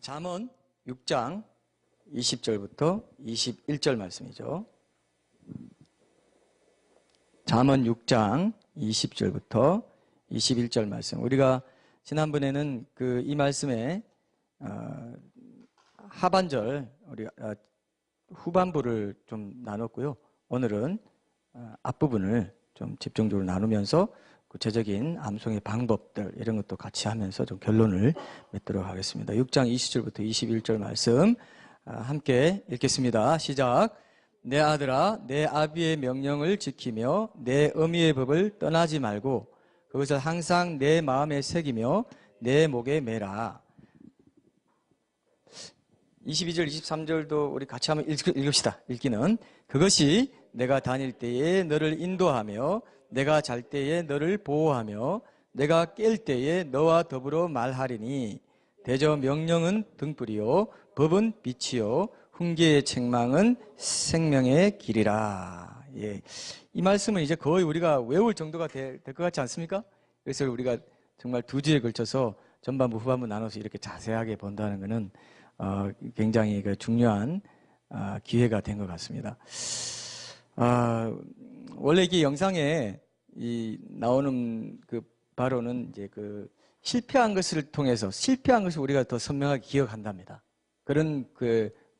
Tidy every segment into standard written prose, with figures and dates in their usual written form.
잠언 6장 20절부터 21절 말씀이죠. 잠언 6장 20절부터 21절 말씀. 우리가 지난번에는 이 말씀의 하반절, 후반부를 좀 나눴고요. 오늘은 앞부분을 좀 집중적으로 나누면서 구체적인 암송의 방법들 이런 것도 같이 하면서 좀 결론을 맺도록 하겠습니다. 6장 20절부터 21절 말씀 함께 읽겠습니다. 시작. 내 아들아, 내 아비의 명령을 지키며 내 어미의 법을 떠나지 말고 그것을 항상 내 마음에 새기며 내 목에 매라. 22절, 23절도 우리 같이 한번 읽읍시다. 읽기는 그것이 내가 다닐 때에 너를 인도하며 내가 잘 때에 너를 보호하며 내가 깰 때에 너와 더불어 말하리니 대저 명령은 등불이요 법은 빛이요 훈계의 책망은 생명의 길이라. 예. 이 말씀은 이제 거의 우리가 외울 정도가 될 것 같지 않습니까? 그래서 우리가 정말 두 주에 걸쳐서 전반부 후반부 나눠서 이렇게 자세하게 본다는 것은 굉장히 중요한 기회가 된 것 같습니다. 원래 이게 영상에 나오는 바로는 이제 실패한 것을 통해서 실패한 것을 우리가 더 선명하게 기억한답니다. 그런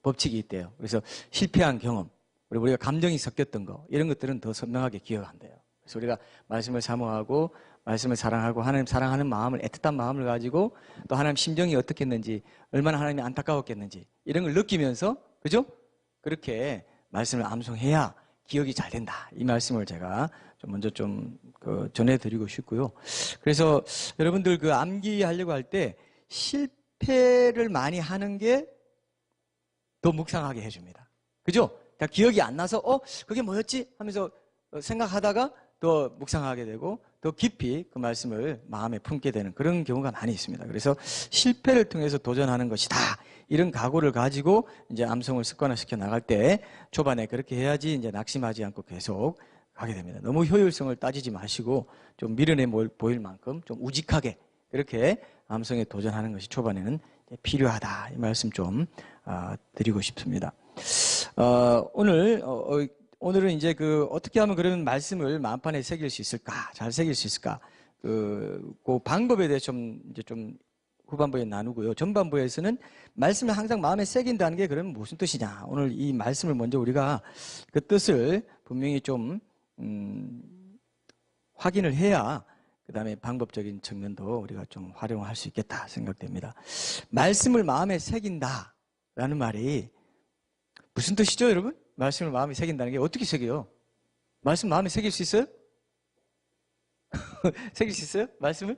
법칙이 있대요. 그래서 실패한 경험, 우리가 감정이 섞였던 거 이런 것들은 더 선명하게 기억한대요. 그래서 우리가 말씀을 사모하고 말씀을 사랑하고 하나님 사랑하는 마음을 애틋한 마음을 가지고 또 하나님 심정이 어떻겠는지 얼마나 하나님이 안타까웠겠는지 이런 걸 느끼면서 그죠? 그렇게 말씀을 암송해야 기억이 잘 된다. 이 말씀을 제가 먼저 전해드리고 싶고요. 그래서 여러분들 암기하려고 할 때 실패를 많이 하는 게 더 묵상하게 해줍니다. 그죠? 다 기억이 안 나서 그게 뭐였지? 하면서 생각하다가 더 묵상하게 되고 더 깊이 그 말씀을 마음에 품게 되는 그런 경우가 많이 있습니다. 그래서 실패를 통해서 도전하는 것이다. 이런 각오를 가지고 이제 암송을 습관화시켜 나갈 때 초반에 그렇게 해야지 이제 낙심하지 않고 계속 가게 됩니다. 너무 효율성을 따지지 마시고 좀 미련해 보일 만큼 좀 우직하게 그렇게 암송에 도전하는 것이 초반에는 필요하다. 이 말씀 좀 드리고 싶습니다. 오늘은 이제 어떻게 하면 그런 말씀을 마음판에 새길 수 있을까? 잘 새길 수 있을까? 그 방법에 대해서 좀 후반부에 나누고요. 전반부에서는 말씀을 항상 마음에 새긴다는 게 그러면 무슨 뜻이냐? 오늘 이 말씀을 먼저 우리가 그 뜻을 분명히 좀 확인을 해야 그 다음에 방법적인 측면도 우리가 좀 활용할 수 있겠다 생각됩니다. 말씀을 마음에 새긴다라는 말이 무슨 뜻이죠, 여러분? 말씀을 마음에 새긴다는 게 어떻게 새겨요? 말씀 마음에 새길 수 있어요? 새길 수 있어요? 말씀을?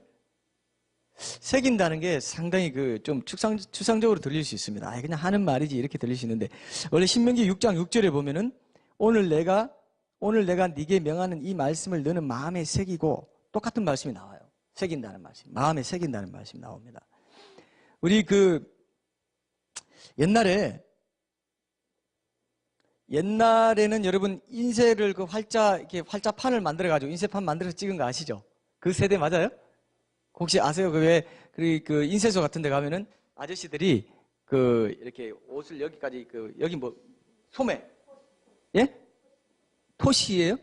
새긴다는 게 상당히 좀 추상적으로 들릴 수 있습니다. 그냥 하는 말이지 이렇게 들릴 수 있는데 원래 신명기 6장 6절에 보면은 오늘 내가 네게 명하는 이 말씀을 너는 마음에 새기고 똑같은 말씀이 나와요. 새긴다는 말씀, 마음에 새긴다는 말씀이 나옵니다. 우리 옛날에는 여러분 인쇄를 이렇게 활자판을 만들어가지고 인쇄판 만들어서 찍은 거 아시죠? 그 세대 맞아요? 혹시 아세요? 인쇄소 같은 데 가면은 아저씨들이 이렇게 옷을 여기까지 여기 소매. 예? 토시예요?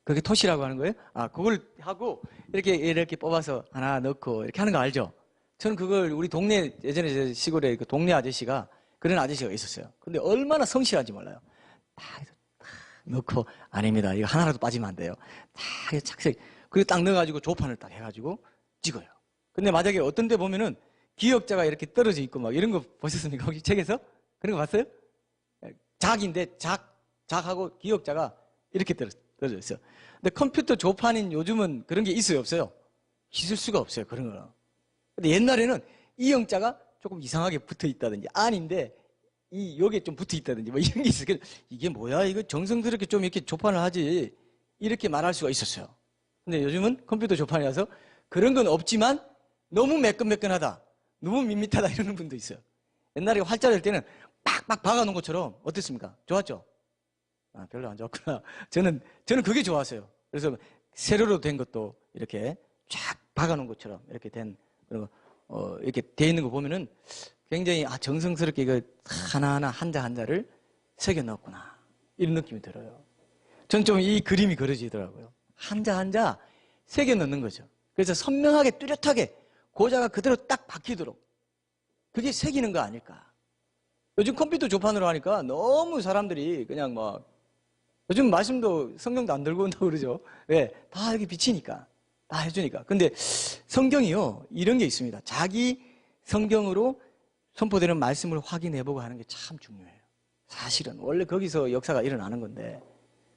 그게 토시라고 하는 거예요? 그걸 하고 이렇게 뽑아서 하나 넣고 이렇게 하는 거 알죠? 저는 그걸 우리 동네 예전에 시골에 동네 아저씨가 그런 아저씨가 있었어요. 근데 얼마나 성실한지 몰라요. 다 넣고 아닙니다. 이거 하나라도 빠지면 안 돼요. 다 착색. 그리고 딱 넣어가지고 조판을 딱 해가지고 찍어요. 근데 만약에 어떤 데 보면은 기역자가 이렇게 떨어져 있고 막 이런 거 보셨습니까? 혹시 책에서? 그런 거 봤어요? 작인데 작하고 기역자가 이렇게 떨어져 있어요. 근데 컴퓨터 조판인 요즘은 그런 게 있어요, 없어요? 있을 수가 없어요, 그런 거는. 근데 옛날에는 이 영자가 조금 이상하게 붙어 있다든지 아닌데 여기에 좀 붙어 있다든지 뭐 이런 게 있어요. 이게 뭐야? 이거 정성스럽게 좀 이렇게 조판을 하지 이렇게 말할 수가 있었어요. 근데 요즘은 컴퓨터 조판이라서 그런 건 없지만 너무 매끈매끈하다, 너무 밋밋하다 이러는 분도 있어요. 옛날에 활자를 할 때는 빡빡 박아놓은 것처럼 어땠습니까? 좋았죠? 별로 안 좋았구나. 저는 그게 좋았어요. 그래서 세로로 된 것도 이렇게 쫙 박아놓은 것처럼 이렇게 된 이렇게 돼 있는 거 보면은 굉장히 정성스럽게 이거 하나하나 한자 한자를 새겨 넣었구나 이런 느낌이 들어요. 전 좀 이 그림이 그려지더라고요. 한자 한자 새겨 넣는 거죠. 그래서 선명하게 뚜렷하게 고자가 그대로 딱 박히도록 그게 새기는 거 아닐까. 요즘 컴퓨터 조판으로 하니까 너무 사람들이 그냥 막 요즘 말씀도 성경도 안 들고 온다고 그러죠. 왜? 다 여기 비치니까 다 해주니까. 근데 성경이요 이런 게 있습니다. 자기 성경으로 선포되는 말씀을 확인해보고 하는 게 참 중요해요. 사실은 원래 거기서 역사가 일어나는 건데,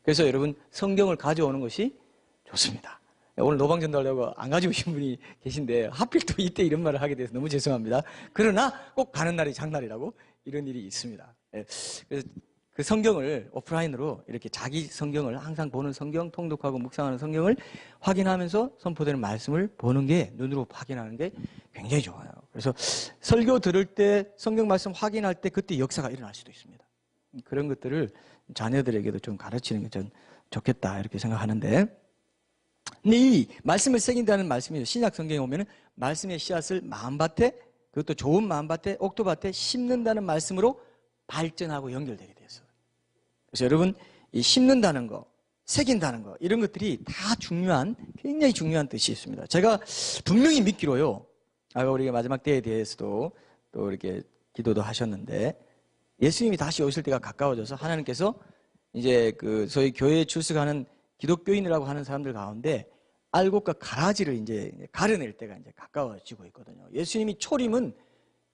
그래서 여러분 성경을 가져오는 것이 좋습니다. 오늘 노방전도 하려고 안 가지고 오신 분이 계신데 하필 또 이때 이런 말을 하게 돼서 너무 죄송합니다. 그러나 꼭 가는 날이 장날이라고 이런 일이 있습니다. 그래서 그 성경을 오프라인으로 이렇게 자기 성경을 항상 보는 성경, 통독하고 묵상하는 성경을 확인하면서 선포되는 말씀을 보는 게, 눈으로 확인하는 게 굉장히 좋아요. 그래서 설교 들을 때 성경 말씀 확인할 때 그때 역사가 일어날 수도 있습니다. 그런 것들을 자녀들에게도 좀 가르치는 게 전 좋겠다 이렇게 생각하는데, 근데 이 말씀을 새긴다는 말씀이 신약 성경에 오면은 말씀의 씨앗을 마음밭에, 그것도 좋은 마음밭에, 옥토밭에 심는다는 말씀으로 발전하고 연결되게 되었어요. 그래서 여러분 이 심는다는 거, 새긴다는 거 이런 것들이 다 중요한, 굉장히 중요한 뜻이 있습니다. 제가 분명히 믿기로요. 아까 우리가 마지막 때에 대해서도 또 이렇게 기도도 하셨는데, 예수님이 다시 오실 때가 가까워져서 하나님께서 이제 그 소위 교회에 출석하는 기독교인이라고 하는 사람들 가운데 알곡과 가라지를 이제 가려낼 때가 이제 가까워지고 있거든요. 예수님이 초림은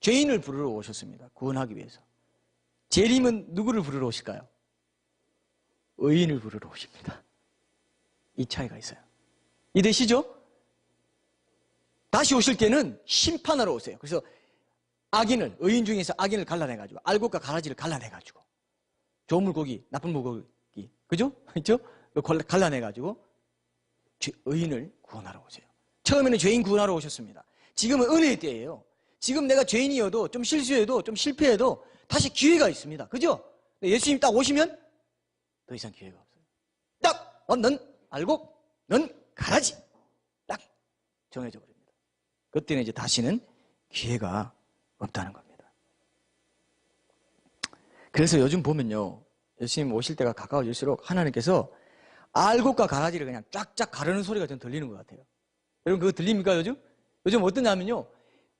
죄인을 부르러 오셨습니다. 구원하기 위해서. 재림은 누구를 부르러 오실까요? 의인을 부르러 오십니다. 이 차이가 있어요. 이해되시죠? 다시 오실 때는 심판하러 오세요. 그래서 악인을, 의인 중에서 악인을 갈라내가지고, 알곡과 가라지를 갈라내가지고, 좋은 물고기, 나쁜 물고기, 그죠? 있죠? 갈라내가지고 의인을 구원하러 오세요. 처음에는 죄인 구원하러 오셨습니다. 지금은 은혜의 때예요. 지금 내가 죄인이어도, 좀 실수해도, 좀 실패해도 다시 기회가 있습니다. 그죠? 예수님 딱 오시면 더 이상 기회가 없어요. 딱! 넌 알곡, 넌 가라지. 딱 정해져 버립니다. 그때는 이제 다시는 기회가 없다는 겁니다. 그래서 요즘 보면요, 예수님 오실 때가 가까워질수록 하나님께서 알곡과 가라지를 그냥 쫙쫙 가르는 소리가 좀 들리는 것 같아요. 여러분 그거 들립니까 요즘? 요즘 어떠냐면요,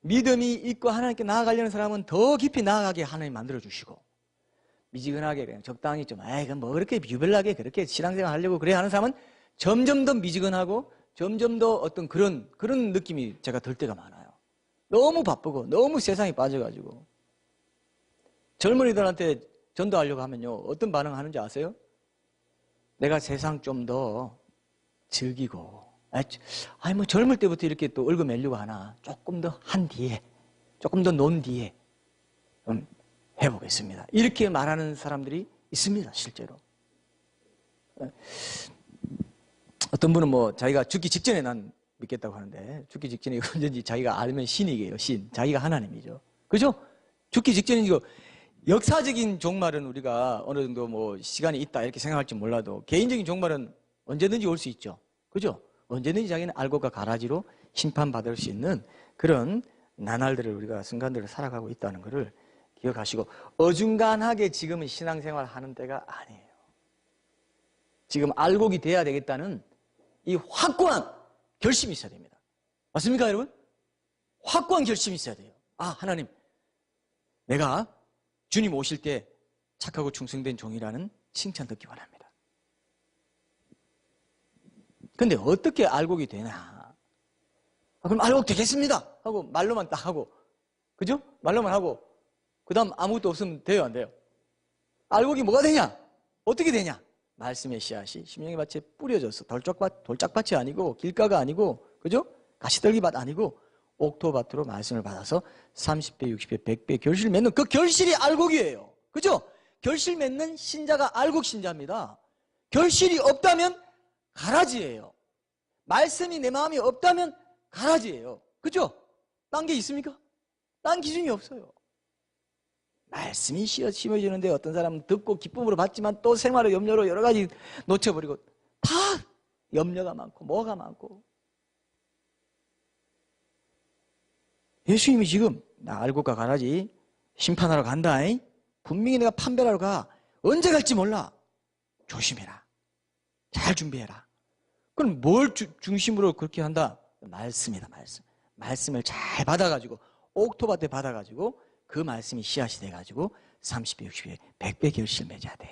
믿음이 있고 하나님께 나아가려는 사람은 더 깊이 나아가게 하나님 만들어주시고, 미지근하게 그냥 적당히 좀 그럼 뭐 그렇게 유별나게 그렇게 신앙생활 하려고 그래 하는 사람은 점점 더 미지근하고 점점 더 어떤 그런 느낌이 제가 들 때가 많아요. 너무 바쁘고 너무 세상에 빠져가지고. 젊은이들한테 전도하려고 하면요, 어떤 반응 하는지 아세요? 내가 세상 좀 더 즐기고, 뭐 젊을 때부터 이렇게 또 얽어매려고 하나, 조금 더 한 뒤에, 조금 더 논 뒤에 해보겠습니다. 이렇게 말하는 사람들이 있습니다, 실제로. 어떤 분은 뭐 자기가 죽기 직전에 난 믿겠다고 하는데, 죽기 직전에 언제든지 자기가 알면 신이에요. 신. 자기가 하나님이죠. 그죠? 죽기 직전이고, 역사적인 종말은 우리가 어느 정도 뭐 시간이 있다 이렇게 생각할지 몰라도, 개인적인 종말은 언제든지 올 수 있죠. 그죠? 언제든지 자기는 알곡과 가라지로 심판받을 수 있는 그런 나날들을, 우리가 순간들을 살아가고 있다는 것을 기억하시고, 어중간하게 지금은 신앙생활 하는 때가 아니에요. 지금 알곡이 돼야 되겠다는 이 확고한 결심이 있어야 됩니다. 맞습니까, 여러분? 확고한 결심이 있어야 돼요. 하나님, 내가 주님 오실 때 착하고 충성된 종이라는 칭찬 듣기 원합니다. 근데 어떻게 알곡이 되나? 그럼 알곡 되겠습니다 하고 말로만 딱 하고, 그죠? 말로만 하고 그 다음 아무것도 없으면 돼요, 안 돼요? 알곡이 뭐가 되냐? 어떻게 되냐? 말씀의 씨앗이 심령의 밭에 뿌려져서, 돌짝밭이 아니고 길가가 아니고, 그죠? 가시떨기밭 아니고 옥토밭으로 말씀을 받아서 30배, 60배, 100배 결실을 맺는, 그 결실이 알곡이에요. 그죠? 결실 맺는 신자가 알곡 신자입니다. 결실이 없다면 가라지예요. 말씀이 내 마음에 없다면 가라지예요. 그죠? 딴 게 있습니까? 딴 기준이 없어요. 말씀이 심어지는데 어떤 사람은 듣고 기쁨으로 받지만 또 생활의 염려로 여러 가지 놓쳐버리고, 다 염려가 많고 뭐가 많고. 예수님이 지금 나 알곡과 가라지 심판하러 간다. 분명히 내가 판별하러 가. 언제 갈지 몰라. 조심해라. 잘 준비해라. 그럼 뭘 중심으로 그렇게 한다? 말씀이다, 말씀. 말씀을 잘 받아가지고, 옥토밭에 받아가지고, 그 말씀이 씨앗이 돼가지고, 30배, 60배, 100배 결실을 맺어야 돼.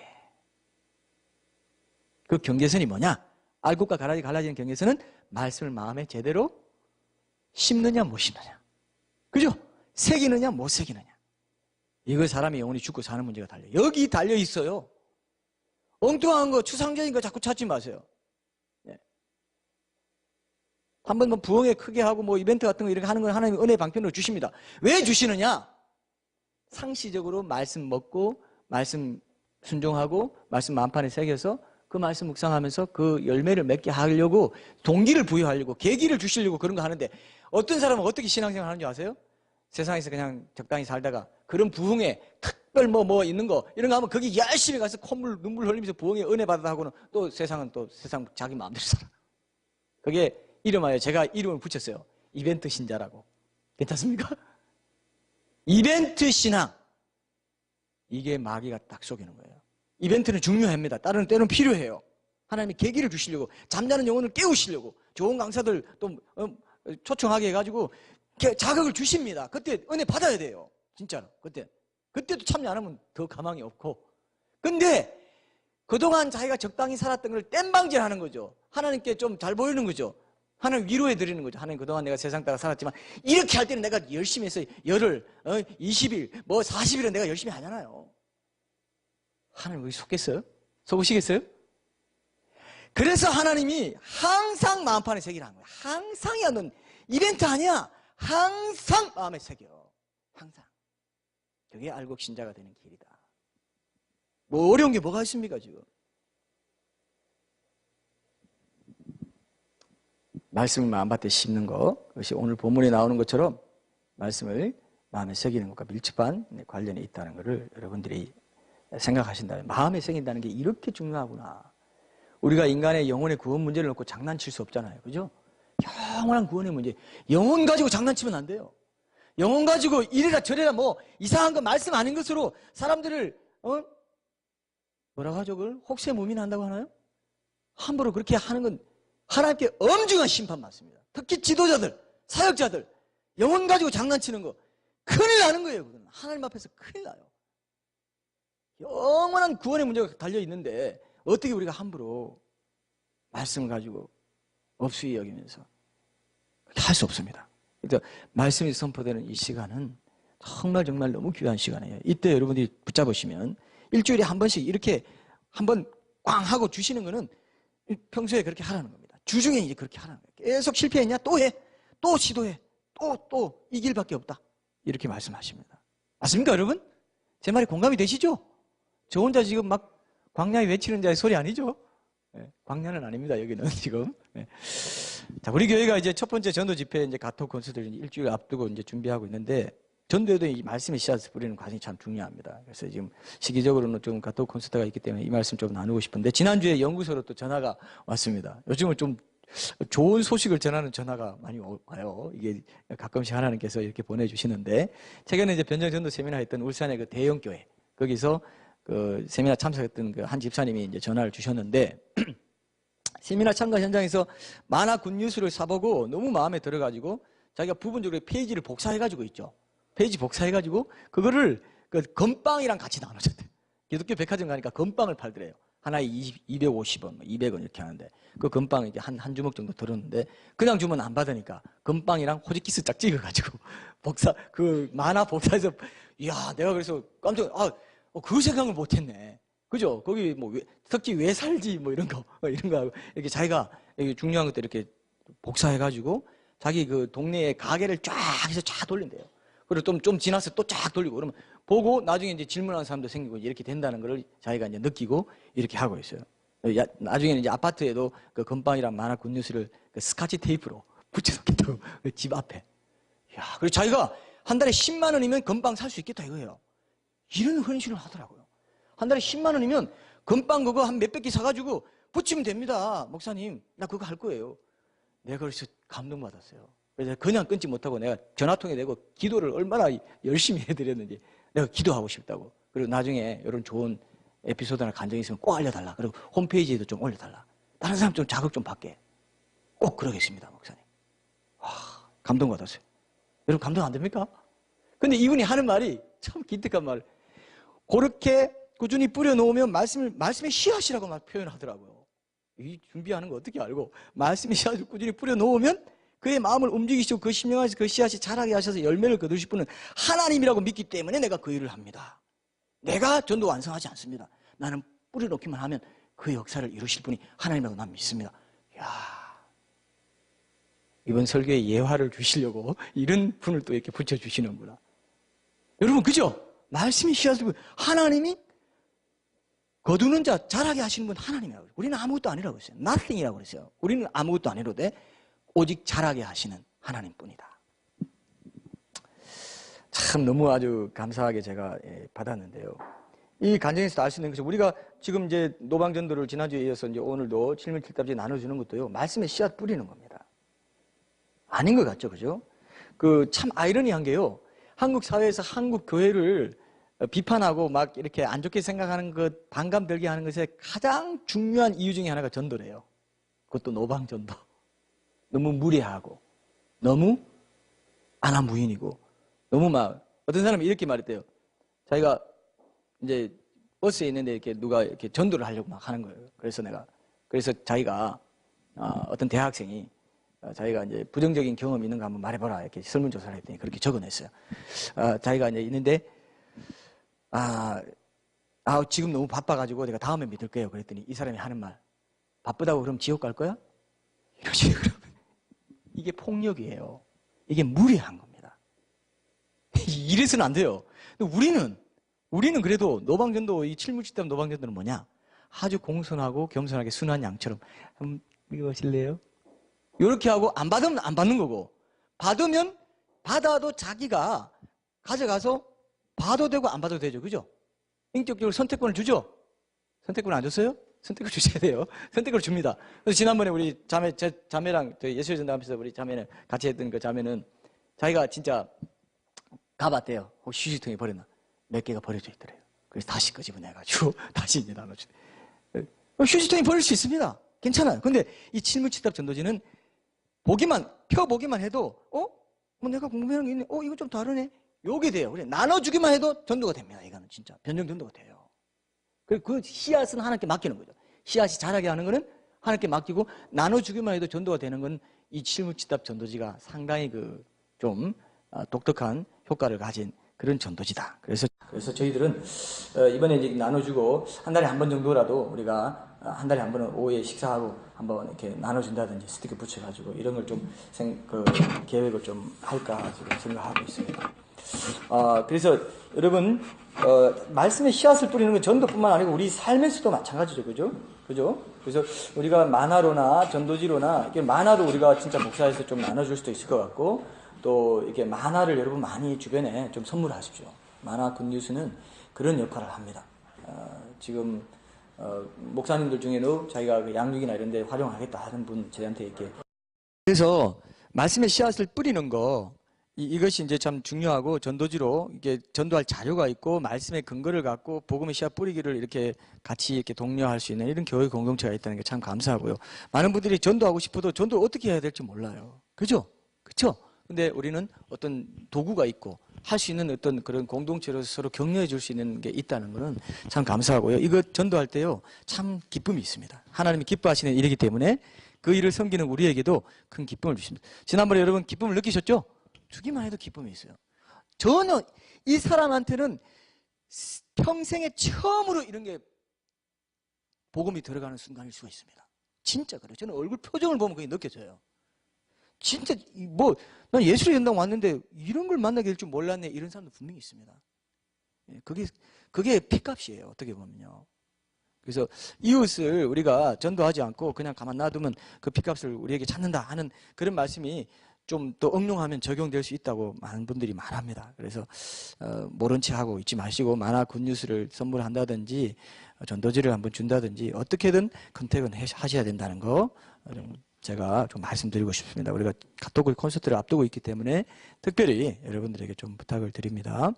그 경계선이 뭐냐? 알곡과 가라지 갈라지는 경계선은 말씀을 마음에 제대로 심느냐, 못 심느냐. 그죠? 새기느냐, 못 새기느냐. 이거 사람이 영원히 죽고 사는 문제가 달려. 여기 달려 있어요. 엉뚱한 거, 추상적인 거 자꾸 찾지 마세요. 네. 한번 뭐 부흥회 크게 하고 뭐 이벤트 같은 거 이렇게 하는 건 하나님 은혜 방편으로 주십니다. 왜 주시느냐? 상시적으로 말씀 먹고, 말씀 순종하고, 말씀 마음판에 새겨서 그 말씀 묵상하면서 그 열매를 맺게 하려고 동기를 부여하려고 계기를 주시려고 그런 거 하는데 어떤 사람은 어떻게 신앙생활 하는 줄 아세요? 세상에서 그냥 적당히 살다가 그런 부흥회 특별 뭐 있는 거 이런 거 하면 거기 열심히 가서 콧물 눈물 흘리면서 부흥회 은혜 받아 하고는 또 세상은 또 세상 자기 마음대로 살아. 그게 이름하여 제가 이름을 붙였어요. 이벤트 신자라고. 괜찮습니까? 이벤트 신앙. 이게 마귀가 딱 속이는 거예요. 이벤트는 중요합니다. 다른 때는 필요해요. 하나님이 계기를 주시려고 잠자는 영혼을 깨우시려고 좋은 강사들 또 초청하게 해가지고 자극을 주십니다. 그때 은혜 받아야 돼요. 진짜로. 그때도 참여 안 하면 더 가망이 없고. 근데 그동안 자기가 적당히 살았던 걸 땜방질하는 거죠. 하나님께 좀 잘 보이는 거죠. 하나님 위로해 드리는 거죠. 하나님 그동안 내가 세상 따라 살았지만 이렇게 할 때는 내가 열심히 해서 열흘, 20일, 뭐 40일은 내가 열심히 하잖아요. 하나님 왜 속겠어요? 속으시겠어요? 그래서 하나님이 항상 마음판에 새기라는 거야. 항상이야. 넌 이벤트 아니야. 항상 마음에 새겨. 항상. 그게 알곡 신자가 되는 길이다. 뭐 어려운 게 뭐가 있습니까 지금? 말씀을 마음밭에 심는 거, 그것이 오늘 본문에 나오는 것처럼 말씀을 마음에 새기는 것과 밀접한 관련이 있다는 것을 여러분들이 생각하신다면 마음에 새긴다는 게 이렇게 중요하구나. 우리가 인간의 영혼의 구원 문제를 놓고 장난칠 수 없잖아요. 그죠? 영원한 구원의 문제. 영혼 가지고 장난치면 안 돼요. 영혼 가지고 이래라 저래라 뭐 이상한 거 말씀 아닌 것으로 사람들을 뭐라고 하죠? 그걸 혹세무민한다고 하나요? 함부로 그렇게 하는 건 하나님께 엄중한 심판 받습니다. 특히 지도자들, 사역자들 영혼 가지고 장난치는 거 큰일 나는 거예요. 그건 하나님 앞에서 큰일 나요. 영원한 구원의 문제가 달려있는데 어떻게 우리가 함부로 말씀을 가지고 업수히 여기면서 할 수 없습니다. 그래서 말씀이 선포되는 이 시간은 정말 너무 귀한 시간이에요. 이때 여러분들이 붙잡으시면 일주일에 한 번씩 이렇게 한번 꽝 하고 주시는 거는 평소에 그렇게 하라는 겁니다. 주중에 이제 그렇게 하라는 거예요. 계속 실패했냐? 또 해. 또 시도해. 또 이 길밖에 없다. 이렇게 말씀하십니다. 맞습니까 여러분? 제 말이 공감이 되시죠? 저 혼자 지금 막 광야에 외치는 자의 소리 아니죠? 네, 광야는 아닙니다, 여기는 지금. 네. 자, 우리 교회가 이제 첫 번째 전도 집회 이제 가토 콘서트를 일주일 앞두고 이제 준비하고 있는데, 전도에도 이 말씀의 씨앗을 뿌리는 과정이 참 중요합니다. 그래서 지금 시기적으로는 좀 가토 콘서트가 있기 때문에 이 말씀 좀 나누고 싶은데, 지난주에 연구소로 또 전화가 왔습니다. 요즘은 좀 좋은 소식을 전하는 전화가 많이 와요. 이게 가끔씩 하나님께서 이렇게 보내주시는데, 최근에 이제 변정전도 세미나 했던 울산의 그 대형교회, 거기서 그 세미나 참석했던 그 한 집사님이 이제 전화를 주셨는데, 세미나 참가 현장에서 만화 굿뉴스를 사보고 너무 마음에 들어가지고 자기가 부분적으로 페이지를 복사해가지고 있죠. 페이지 복사해가지고 그거를 그 건빵이랑 같이 나눠줬대. 기독교 백화점 가니까 건빵을 팔더래요. 하나에 250원, 200원 이렇게 하는데 그 건빵 이제 한 주먹 정도 들었는데 그냥 주면 안 받으니까 건빵이랑 호지키스 짝 찍어가지고 그 만화 복사해서 이야 내가 그래서 깜짝 그 생각을 못했네. 그죠? 거기 뭐 특히 왜 살지 뭐 이런 거 하고 이렇게 자기가 중요한 것들 이렇게 복사해가지고 자기 그 동네에 가게를 쫙 해서 쫙 돌린대요. 그리고 좀 지나서 또 쫙 돌리고 그러면 보고 나중에 이제 질문하는 사람도 생기고 이렇게 된다는 걸 자기가 이제 느끼고 이렇게 하고 있어요. 나중에는 이제 아파트에도 그 건빵이랑 만화 굿뉴스를 그 스카치 테이프로 붙여놓겠다고 집 앞에. 야, 그리고 자기가 한 달에 10만 원이면 건빵 살 수 있겠다 이거예요. 이런 헌신을 하더라고요. 한 달에 10만 원이면 건빵 그거 한 몇백 개 사가지고 붙이면 됩니다. 목사님, 나 그거 할 거예요. 내가 그래서 감동받았어요. 그래서 그냥 끊지 못하고 내가 전화통에 대고 기도를 얼마나 열심히 해드렸는지 내가 기도하고 싶다고. 그리고 나중에 이런 좋은 에피소드나 감정이 있으면 꼭 알려달라. 그리고 홈페이지에도 좀 올려달라. 다른 사람 좀 자극 좀 받게. 꼭 그러겠습니다, 목사님. 와, 감동받았어요. 여러분 감동 안 됩니까? 근데 이분이 하는 말이 참 기특한 말. 그렇게 꾸준히 뿌려놓으면 말씀의 씨앗이라고 막 표현하더라고요. 이 준비하는 거 어떻게 알고 말씀의 씨앗을 꾸준히 뿌려놓으면 그의 마음을 움직이시고 그 심령에서 그 씨앗이 자라게 하셔서 열매를 거두실 분은 하나님이라고 믿기 때문에 내가 그 일을 합니다. 내가 전도 완성하지 않습니다. 나는 뿌려놓기만 하면 그 역사를 이루실 분이 하나님이라고 난 믿습니다. 이야, 이번 설교에 예화를 주시려고 이런 분을 또 이렇게 붙여주시는구나. 여러분 그죠? 말씀이 씨앗을 하나님이 거두는 자 자라게 하시는 분 하나님이라고 그랬어요. 우리는 아무것도 아니라고 했어요. nothing이라고 그랬어요. 우리는 아무것도 아니로되 오직 자라게 하시는 하나님뿐이다. 참 너무 아주 감사하게 제가 받았는데요. 이 간증에서 알 수 있는 것이 우리가 지금 이제 노방전도를 지난주에 이어서 이제 오늘도 7면7답지 나눠주는 것도요. 말씀에 씨앗 뿌리는 겁니다. 아닌 것 같죠, 그죠? 그 참 아이러니한 게요. 한국 사회에서 한국 교회를 비판하고 막 이렇게 안 좋게 생각하는 것, 반감 들게 하는 것의 가장 중요한 이유 중에 하나가 전도래요. 그것도 노방전도. 너무 무례하고, 너무 안하무인이고, 너무 막, 어떤 사람이 이렇게 말했대요. 자기가 이제 버스에 있는데 이렇게 누가 이렇게 전도를 하려고 막 하는 거예요. 그래서 자기가, 어떤 대학생이 자기가 이제 부정적인 경험이 있는 거 한번 말해봐라. 이렇게 설문조사를 했더니 그렇게 적어냈어요. 자기가 이제 있는데, 지금 너무 바빠가지고 내가 다음에 믿을게요. 그랬더니 이 사람이 하는 말, 바쁘다고 그럼 지옥 갈 거야? 이러지, 그러면. 이게 폭력이에요. 이게 무례한 겁니다. 이래서는 안 돼요. 우리는 그래도 노방전도, 이 칠무치담 노방전도는 뭐냐? 아주 공손하고 겸손하게 순한 양처럼. 한번 읽어보실래요? 이렇게 하고 안 받으면 안 받는 거고, 받으면 받아도 자기가 가져가서 봐도 되고 안 봐도 되죠. 그죠? 인격적으로 선택권을 주죠? 선택권을 안 줬어요? 선택을 주셔야 돼요. 선택을 줍니다. 그래서 지난번에 우리 제 자매랑 예수의 전담하면서 우리 자매는 같이 했던 그 자매는 자기가 진짜 가봤대요. 혹시 휴지통에 버렸나? 몇 개가 버려져 있더래요. 그래서 다시 끄집어내가지고 다시 이제 나눠주대. 휴지통에 버릴 수 있습니다. 괜찮아요. 근데 이 칠무치답 전도지는 펴보기만 해도, 뭐 내가 궁금해하는 게 있네. 이거 좀 다르네. 요게 돼요. 그래, 나눠주기만 해도 전도가 됩니다. 이거는 진짜 변정 전도가 돼요. 그 씨앗은 하나님께 맡기는 거죠. 씨앗이 자라게 하는 거는 하나님께 맡기고, 나눠주기만 해도 전도가 되는 건 이 칠무치답 전도지가 상당히 좀 독특한 효과를 가진 그런 전도지다. 그래서 저희들은 이번에 이제 나눠주고 한 달에 한 번 정도라도 우리가 한 달에 한 번은 오후에 식사하고 한번 이렇게 나눠준다든지 스티커 붙여가지고 이런 걸 좀 계획을 좀 할까 지금 생각하고 있습니다. 그래서 여러분, 말씀의 씨앗을 뿌리는 건 전도뿐만 아니고 우리 삶에서도 마찬가지죠. 그죠? 그래서 우리가 만화로나 전도지로나, 이렇게 만화도 우리가 진짜 목사에서 좀 나눠줄 수도 있을 것 같고, 또 이렇게 만화를 여러분 많이 주변에 좀 선물하십시오. 만화 굿뉴스는 그런 역할을 합니다. 지금, 목사님들 중에도 자기가 그 양육이나 이런 데 활용하겠다 하는 분 저희한테 이렇게. 그래서 말씀의 씨앗을 뿌리는 거, 이것이 이제 참 중요하고, 전도지로 이게 전도할 자료가 있고 말씀의 근거를 갖고 복음의 씨앗 뿌리기를 이렇게 같이 이렇게 독려할 수 있는 이런 교회 공동체가 있다는 게 참 감사하고요. 많은 분들이 전도하고 싶어도 전도 어떻게 해야 될지 몰라요. 그죠? 근데 우리는 어떤 도구가 있고 할 수 있는 어떤 그런 공동체로서 서로 격려해 줄 수 있는 게 있다는 것은 참 감사하고요. 이거 전도할 때요, 참 기쁨이 있습니다. 하나님이 기뻐하시는 일이기 때문에 그 일을 섬기는 우리에게도 큰 기쁨을 주십니다. 지난번에 여러분 기쁨을 느끼셨죠? 주기만 해도 기쁨이 있어요. 전혀 이 사람한테는 평생에 처음으로 이런 게 복음이 들어가는 순간일 수가 있습니다. 진짜 그래요. 저는 얼굴 표정을 보면 그게 느껴져요. 진짜 난 예술의 전당 왔는데 이런 걸 만나게 될 줄 몰랐네, 이런 사람도 분명히 있습니다. 그게 핏값이에요, 어떻게 보면요. 그래서 이웃을 우리가 전도하지 않고 그냥 가만 놔두면 그 핏값을 우리에게 찾는다 하는 그런 말씀이 좀 더 응용하면 적용될 수 있다고 많은 분들이 말합니다. 그래서 모른 채 하고 있지 마시고 만화 굿뉴스를 선물한다든지 전도지를 한번 준다든지 어떻게든 컨택은 하셔야 된다는 거 좀 제가 좀 말씀드리고 싶습니다. 우리가 카톡을 콘서트를 앞두고 있기 때문에 특별히 여러분들에게 좀 부탁을 드립니다.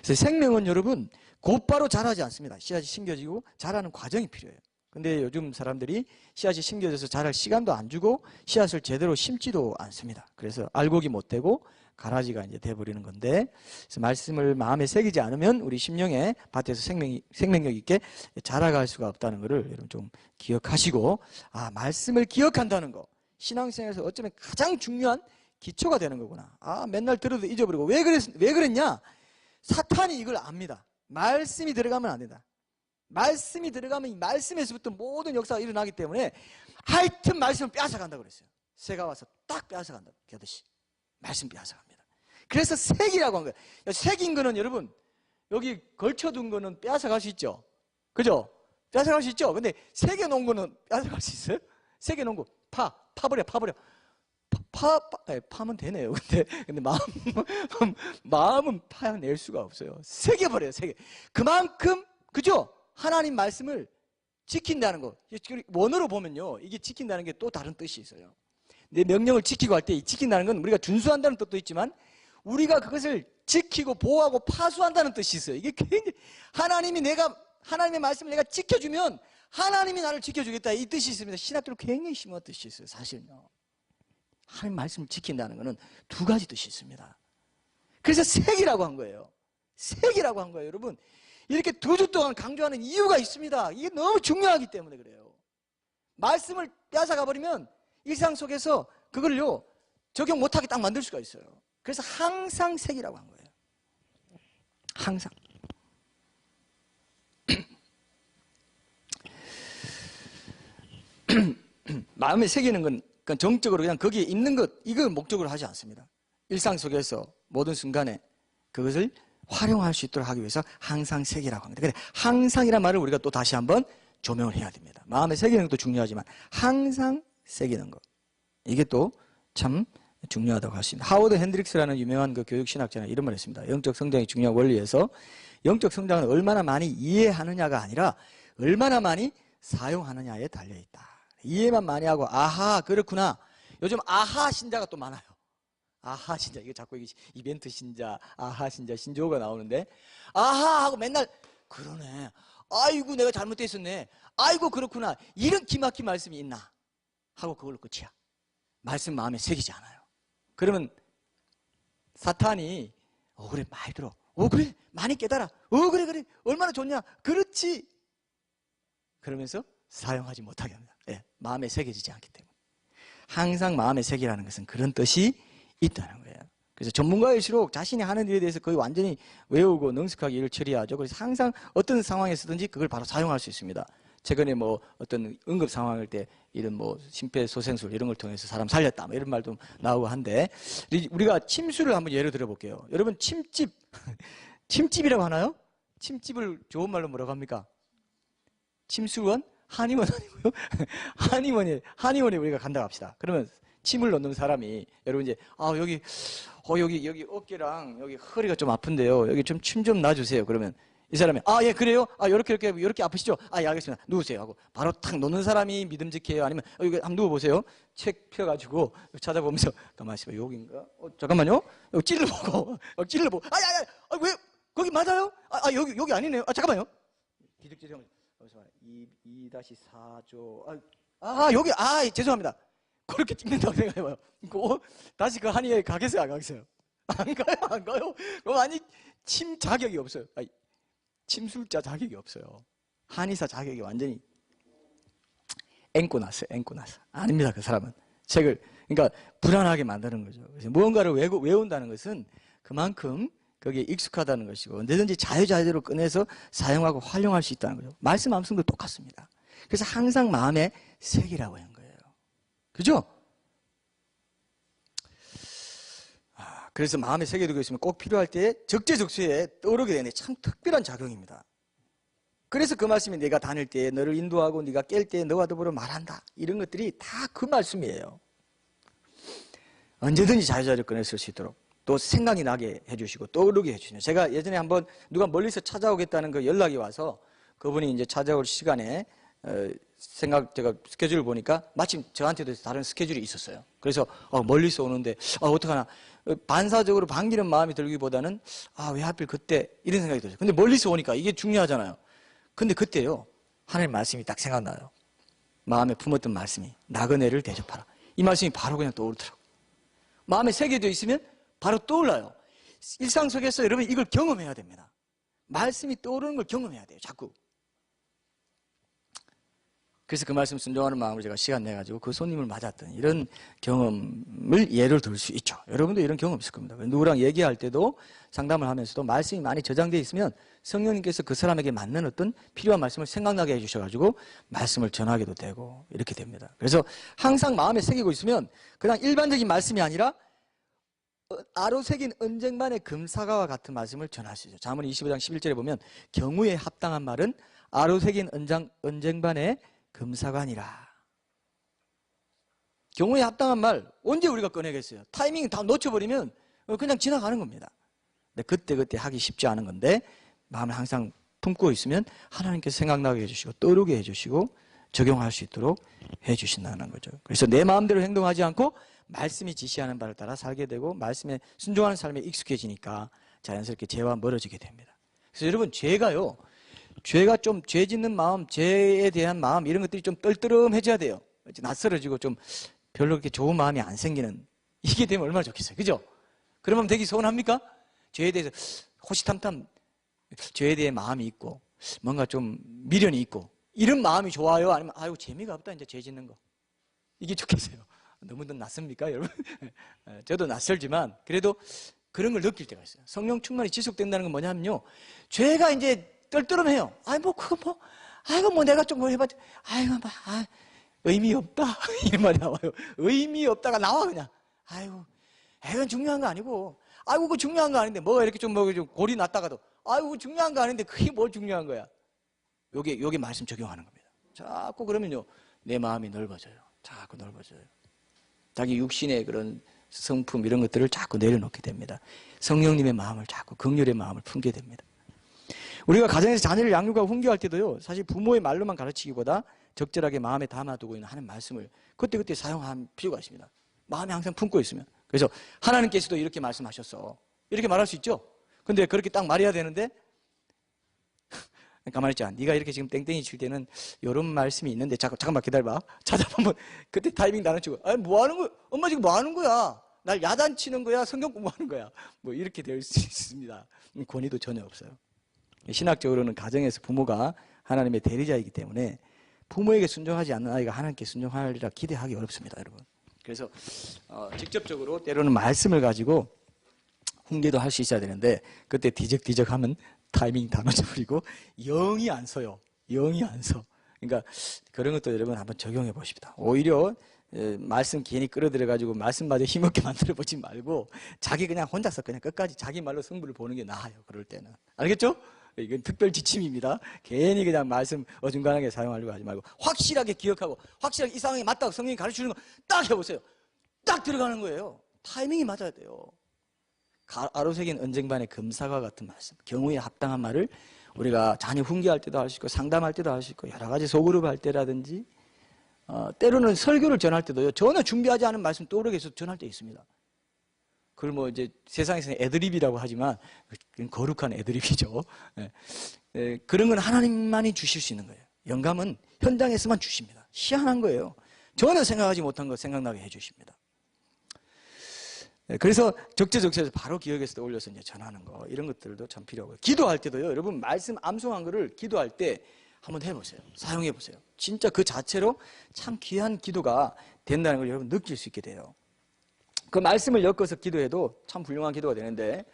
그래서 생명은 여러분 곧바로 자라지 않습니다. 씨앗이 심겨지고 자라는 과정이 필요해요. 근데 요즘 사람들이 씨앗이 심겨져서 자랄 시간도 안 주고 씨앗을 제대로 심지도 않습니다. 그래서 알곡이 못 되고 가라지가 이제 돼버리는 건데, 그래서 말씀을 마음에 새기지 않으면 우리 심령의 밭에서 생명력 있게 자라갈 수가 없다는 것을 여러분 좀 기억하시고, 말씀을 기억한다는 거 신앙생활에서 어쩌면 가장 중요한 기초가 되는 거구나. 맨날 들어도 잊어버리고 왜 그랬냐? 사탄이 이걸 압니다. 말씀이 들어가면 안 된다. 말씀이 들어가면 이 말씀에서부터 모든 역사가 일어나기 때문에 하여튼 말씀을 빼앗아간다고 그랬어요. 새가 와서 딱 빼앗아간다. 겨듯이 말씀 빼앗아갑니다. 그래서 색이라고 한 거예요. 색인 거는 여러분 여기 걸쳐둔 거는 빼앗아갈 수 있죠. 그죠? 빼앗아갈 수 있죠. 근데 새겨놓은 거는 빼앗아갈 수 있어요? 새겨놓은 거 파버려. 파면 되네요. 근데 마음은 파낼 수가 없어요. 새겨버려요. 그만큼 그죠? 하나님 말씀을 지킨다는 거. 원어로 보면요, 이게 지킨다는 게 또 다른 뜻이 있어요. 내 명령을 지키고 할 때 이 지킨다는 건 우리가 준수한다는 뜻도 있지만 우리가 그것을 지키고 보호하고 파수한다는 뜻이 있어요. 이게 굉장히 하나님의 말씀을 내가 지켜주면 하나님이 나를 지켜주겠다 이 뜻이 있습니다. 신학적으로 굉장히 심한 뜻이 있어요. 사실은요. 하나님 말씀을 지킨다는 것은 두 가지 뜻이 있습니다. 그래서 색이라고 한 거예요. 색이라고 한 거예요. 여러분 이렇게 2주 동안 강조하는 이유가 있습니다. 이게 너무 중요하기 때문에 그래요. 말씀을 빼앗아가 버리면 일상 속에서 그걸요 적용 못하게 딱 만들 수가 있어요. 그래서 항상 색이라고 한 거예요. 항상. 마음에 새기는 건 그냥 정적으로 그냥 거기에 있는 것 이걸 목적으로 하지 않습니다. 일상 속에서 모든 순간에 그것을 활용할 수 있도록 하기 위해서 항상 새기라고 합니다. 근데 항상이란 말을 우리가 또 다시 한번 조명을 해야 됩니다. 마음에 새기는 것도 중요하지만 항상 새기는 것 이게 또 참 중요하다고 할 수 있습니다. 하워드 핸드릭스라는 유명한 그 교육신학자는 이런 말을 했습니다. 영적 성장의 중요한 원리에서 영적 성장은 얼마나 많이 이해하느냐가 아니라 얼마나 많이 사용하느냐에 달려있다. 이해만 많이 하고 아하 그렇구나. 요즘 아하 신자가 또 많아요. 아하 신자 이거 자꾸 이벤트 신자 아하 신자 신조어가 나오는데 아하 하고 맨날 그러네 아이고 내가 잘못됐었네 아이고 그렇구나 이런 기막힌 말씀이 있나 하고 그걸로 끝이야. 말씀 마음에 새기지 않아요. 그러면 사탄이 그래 많이 들어 그래 많이 깨달아 그래 얼마나 좋냐 그렇지 그러면서 사용하지 못하게 합니다. 마음에 새겨지지 않기 때문에. 항상 마음에 새기라는 것은 그런 뜻이 있다는 거예요. 그래서 전문가일수록 자신이 하는 일에 대해서 거의 완전히 외우고 능숙하게 일을 처리하죠. 그래서 항상 어떤 상황에서든지 그걸 바로 사용할 수 있습니다. 최근에 뭐 어떤 응급 상황일 때 이런 뭐 심폐소생술 이런 걸 통해서 사람 살렸다 뭐 이런 말도 나오고 한데 우리가 침수를 한번 예를 들어 볼게요. 여러분 침집이라고 하나요? 침집을 좋은 말로 뭐라고 합니까? 침수원? 한의원 아니고요. 한의원에 우리가 간다고 합시다. 그러면 침을 넣는 사람이 여러분 이제 여기 어깨랑 여기 허리가 좀 아픈데요. 여기 좀 침 좀 놔주세요. 그러면 이 사람이 예 그래요? 이렇게 아프시죠? 예 알겠습니다. 누우세요 하고 바로 탁 놓는 사람이 믿음직해요? 아니면 여기 한번 누워보세요. 책 펴가지고 찾아보면서 가만히 있어봐 여기인가? 잠깐만요. 여기 찔러보고 왜 거기 맞아요? 여기 아니네요. 잠깐만요. 뒤적뒤적 2-4조 여기 죄송합니다. 그렇게 찍는다고 생각해봐요. 다시 그 한의에 가겠어요? 안 가겠어요? 안 가요? 그럼 아니 침 자격이 없어요. 침술자 자격이 없어요. 한의사 자격이 완전히 앵꼬 났어요. 아닙니다. 그 사람은 그러니까 불안하게 만드는 거죠. 그래서 무언가를 외운다는 것은 그만큼 거기에 익숙하다는 것이고 언제든지 자유자재로 꺼내서 사용하고 활용할 수 있다는 거죠. 말씀 암송도 똑같습니다. 그래서 항상 마음에 새기라고 한 거예요. 그죠? 그래서 마음에 새겨두고 있으면 꼭 필요할 때 적재적소에 떠오르게 되는 참 특별한 작용입니다. 그래서 그 말씀이 내가 다닐 때 너를 인도하고 네가 깰 때 너와 더불어 말한다. 이런 것들이 다 그 말씀이에요. 언제든지 자유자재로 꺼내 쓸 수 있도록 또 생각이 나게 해주시고 떠오르게 해주시네요. 제가 예전에 한번 누가 멀리서 찾아오겠다는 그 연락이 와서 그분이 이제 찾아올 시간에 제가 스케줄을 보니까 마침 저한테도 다른 스케줄이 있었어요. 그래서 멀리서 오는데 어떡하나 반사적으로 반기는 마음이 들기보다는 왜 하필 그때 이런 생각이 들어요. 근데 멀리서 오니까 이게 중요하잖아요. 근데 그때요 하나님 말씀이 딱 생각나요. 마음에 품었던 말씀이 나그네를 대접하라. 이 말씀이 바로 그냥 떠오르더라고요. 마음에 새겨져 있으면 바로 떠올라요. 일상 속에서 여러분 이걸 경험해야 됩니다. 말씀이 떠오르는 걸 경험해야 돼요. 자꾸. 그래서 그 말씀 순종하는 마음으로 제가 시간 내가지고 그 손님을 맞았던 이런 경험을 예를 들 수 있죠. 여러분도 이런 경험 있을 겁니다. 누구랑 얘기할 때도 상담을 하면서도 말씀이 많이 저장되어 있으면 성령님께서 그 사람에게 맞는 어떤 필요한 말씀을 생각나게 해주셔가지고 말씀을 전하게도 되고 이렇게 됩니다. 그래서 항상 마음에 새기고 있으면 그냥 일반적인 말씀이 아니라 아로새긴 언쟁반의 금사과와 같은 말씀을 전할 수 있어요. 잠언 25장 11절에 보면 경우에 합당한 말은 아로새긴 언쟁반의 금사과니라. 경우에 합당한 말 언제 우리가 꺼내겠어요? 타이밍 다 놓쳐버리면 그냥 지나가는 겁니다. 근데 그때 하기 쉽지 않은 건데 마음을 항상 품고 있으면 하나님께서 생각나게 해주시고 떠오르게 해주시고 적용할 수 있도록 해주신다는 거죠. 그래서 내 마음대로 행동하지 않고 말씀이 지시하는 바를 따라 살게 되고 말씀에 순종하는 삶에 익숙해지니까 자연스럽게 죄와 멀어지게 됩니다. 그래서 여러분 죄가 좀 죄 짓는 마음, 죄에 대한 마음 이런 것들이 좀 떨떠름해져야 돼요. 낯설어지고 좀 별로 그렇게 좋은 마음이 안 생기는 이게 되면 얼마나 좋겠어요. 그죠? 그러면 되게 서운합니까? 죄에 대해서 호시탐탐 죄에 대해 마음이 있고 뭔가 좀 미련이 있고 이런 마음이 좋아요? 아니면 아이고 재미가 없다 이제 죄 짓는 거 이게 좋겠어요. 너무 낯섭니까 여러분? 저도 낯설지만 그래도 그런 걸 느낄 때가 있어요. 성령 충만이 지속된다는 건 뭐냐면요 죄가 이제 떨떠름해요. 아이고 내가 좀 뭐 해봤지. 의미 없다. 이런 말이 나와요. 의미 없다가 나와 그냥. 이건 중요한 거 아니고. 그거 중요한 거 아닌데 뭐가 이렇게 좀 골이 났다가도 그거 중요한 거 아닌데 그게 뭘 중요한 거야. 요게 말씀 적용하는 겁니다. 자꾸 그러면요 내 마음이 넓어져요. 자꾸 넓어져요. 자기 육신의 그런 성품 이런 것들을 자꾸 내려놓게 됩니다. 성령님의 마음을 자꾸 긍휼의 마음을 품게 됩니다. 우리가 가정에서 자녀를 양육하고 훈계할 때도요 사실 부모의 말로만 가르치기보다 적절하게 마음에 담아두고 있는 하는 말씀을 그때그때 사용할 필요가 있습니다. 마음에 항상 품고 있으면. 그래서 하나님께서도 이렇게 말씀하셨어 이렇게 말할 수 있죠. 근데 그렇게 딱 말해야 되는데 가만히 있자. 네가 이렇게 지금 땡땡이 칠 때는 이런 말씀이 있는데 잠깐만 기다려봐. 찾아보면 그때 타이밍 나눠주고 뭐 하는 거야? 엄마 지금 뭐 하는 거야? 날 야단치는 거야? 성경 공부하는 거야? 뭐 이렇게 될 수 있습니다. 권위도 전혀 없어요. 신학적으로는 가정에서 부모가 하나님의 대리자이기 때문에 부모에게 순종하지 않는 아이가 하나님께 순종하리라 기대하기 어렵습니다, 여러분. 그래서 직접적으로 때로는 말씀을 가지고 훈계도 할 수 있어야 되는데 그때 뒤적뒤적하면 타이밍 다 놓쳐버리고 영이 안 서요. 영이 안 서. 그러니까 그런 것도 여러분 한번 적용해 보십시다. 오히려 말씀 괜히 끌어들여가지고 말씀마저 힘없게 만들어 보지 말고 자기 그냥 혼자서 그냥 끝까지 자기 말로 승부를 보는 게 나아요. 그럴 때는. 알겠죠? 이건 특별 지침입니다. 괜히 그냥 말씀 어중간하게 사용하려고 하지 말고 확실하게 기억하고 확실하게 이 상황에 맞다고 성령이 가르치는 거 딱 해보세요. 딱 들어가는 거예요. 타이밍이 맞아야 돼요. 아로새긴 언쟁반의 금사과 같은 말씀, 경우에 합당한 말을 우리가 자녀 훈계할 때도 할 수 있고 상담할 때도 할 수 있고 여러 가지 소그룹 할 때라든지 때로는 설교를 전할 때도요 전혀 준비하지 않은 말씀 떠오르게 해서 전할 때 있습니다. 그걸 뭐 이제 세상에서는 애드립이라고 하지만 거룩한 애드립이죠. 그런 건 하나님만이 주실 수 있는 거예요. 영감은 현장에서만 주십니다. 희한한 거예요. 전혀 생각하지 못한 거 생각나게 해주십니다. 그래서 적재적소에서 바로 기억에서 떠올려서 이제 전하는 거 이런 것들도 참 필요하고요. 기도할 때도요. 여러분 말씀 암송한 거를 기도할 때 한번 해보세요. 사용해보세요. 진짜 그 자체로 참 귀한 기도가 된다는 걸 여러분 느낄 수 있게 돼요. 그 말씀을 엮어서 기도해도 참 훌륭한 기도가 되는데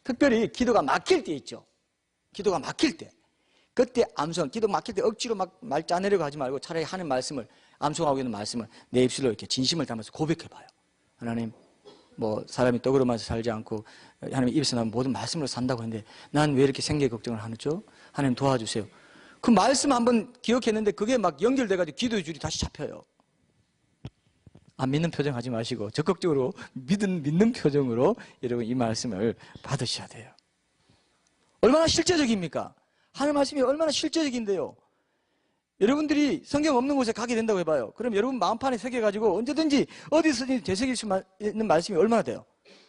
특별히 기도가 막힐 때 있죠. 기도가 막힐 때 그때 암송, 기도 막힐 때 억지로 막 말 짜내려고 하지 말고 차라리 하는 말씀을 암송하고 있는 말씀을 내 입술로 이렇게 진심을 담아서 고백해봐요. 하나님 뭐 사람이 떡으로만 살지 않고 하나님 입에서 나온 모든 말씀으로 산다고 했는데 난 왜 이렇게 생계 걱정을 하죠? 하나님 도와주세요. 그 말씀 한번 기억했는데 그게 막 연결돼가지고 기도의 줄이 다시 잡혀요. 안 믿는 표정 하지 마시고 적극적으로 믿는 표정으로 여러분 이 말씀을 받으셔야 돼요. 얼마나 실제적입니까? 하는 말씀이 얼마나 실제적인데요. 여러분들이 성경 없는 곳에 가게 된다고 해봐요. 그럼 여러분 마음판에 새겨가지고 언제든지 어디서든지 되새길 수 있는 말씀이 얼마나 돼요?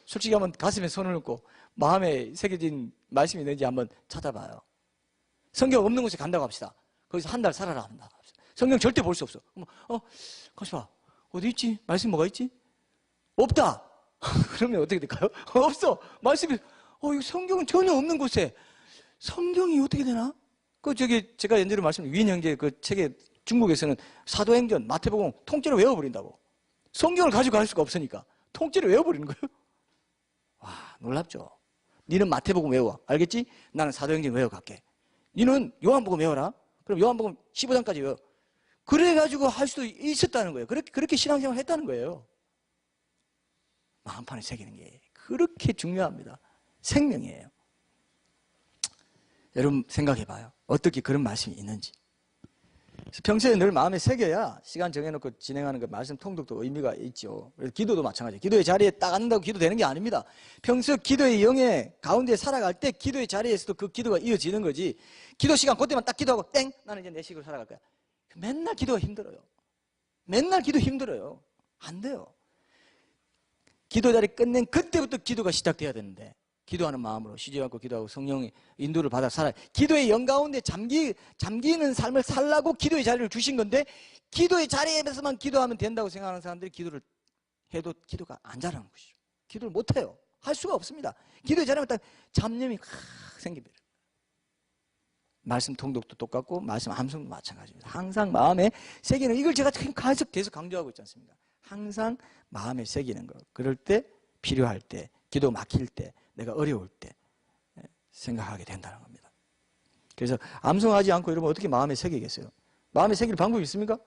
솔직히 한번 가슴에 손을 얹고 마음에 새겨진 말씀이 있는지 한번 찾아봐요. 성경 없는 곳에 간다고 합시다. 거기서 한 달 살아라 한다. 성경 절대 볼 수 없어. 가시 봐. 어디 있지? 말씀 뭐가 있지? 없다. 그러면 어떻게 될까요? 없어. 말씀이 이거 성경은 전혀 없는 곳에 성경이 어떻게 되나? 제가 연재로 말씀드린 위인 형제 그 책에 중국에서는 사도행전, 마태복음 통째로 외워버린다고. 성경을 가지고 갈 수가 없으니까 통째로 외워버리는 거예요. 와, 놀랍죠? 니는 마태복음 외워. 알겠지? 나는 사도행전 외워갈게. 니는 요한복음 외워라. 그럼 요한복음 15장까지 외워. 그래가지고 할 수도 있었다는 거예요. 그렇게 신앙생활을 했다는 거예요. 마음판에 새기는 게 그렇게 중요합니다. 생명이에요. 여러분 생각해봐요. 어떻게 그런 말씀이 있는지. 평소에 늘 마음에 새겨야 시간 정해놓고 진행하는 그 말씀 통독도 의미가 있죠. 그래서 기도도 마찬가지예요. 기도의 자리에 딱 앉는다고 기도되는 게 아닙니다. 평소 기도의 영의 가운데 살아갈 때 기도의 자리에서도 그 기도가 이어지는 거지. 기도 시간 그때만 딱 기도하고 땡! 나는 이제 내 식으로 살아갈 거야. 맨날 기도가 힘들어요. 맨날 기도 힘들어요. 안 돼요. 기도 자리 끝낸 그때부터 기도가 시작돼야 되는데 기도하는 마음으로 쉬지 않고 기도하고 성령의 인도를 받아 살아요. 기도의 영 가운데 잠기는 삶을 살라고 기도의 자리를 주신 건데 기도의 자리에서만 기도하면 된다고 생각하는 사람들이 기도를 해도 기도가 안 자라는 것이죠. 기도를 못해요. 할 수가 없습니다. 기도의 자리에 딱 잡념이 확 생깁니다. 말씀 통독도 똑같고 말씀 암송도 마찬가지입니다. 항상 마음에 새기는 이걸 제가 계속 강조하고 있지 않습니까? 항상 마음에 새기는 거. 그럴 때 필요할 때 기도 막힐 때 내가 어려울 때 생각하게 된다는 겁니다. 그래서 암송하지 않고 이러면 어떻게 마음에 새기겠어요? 마음에 새길 방법이 있습니까?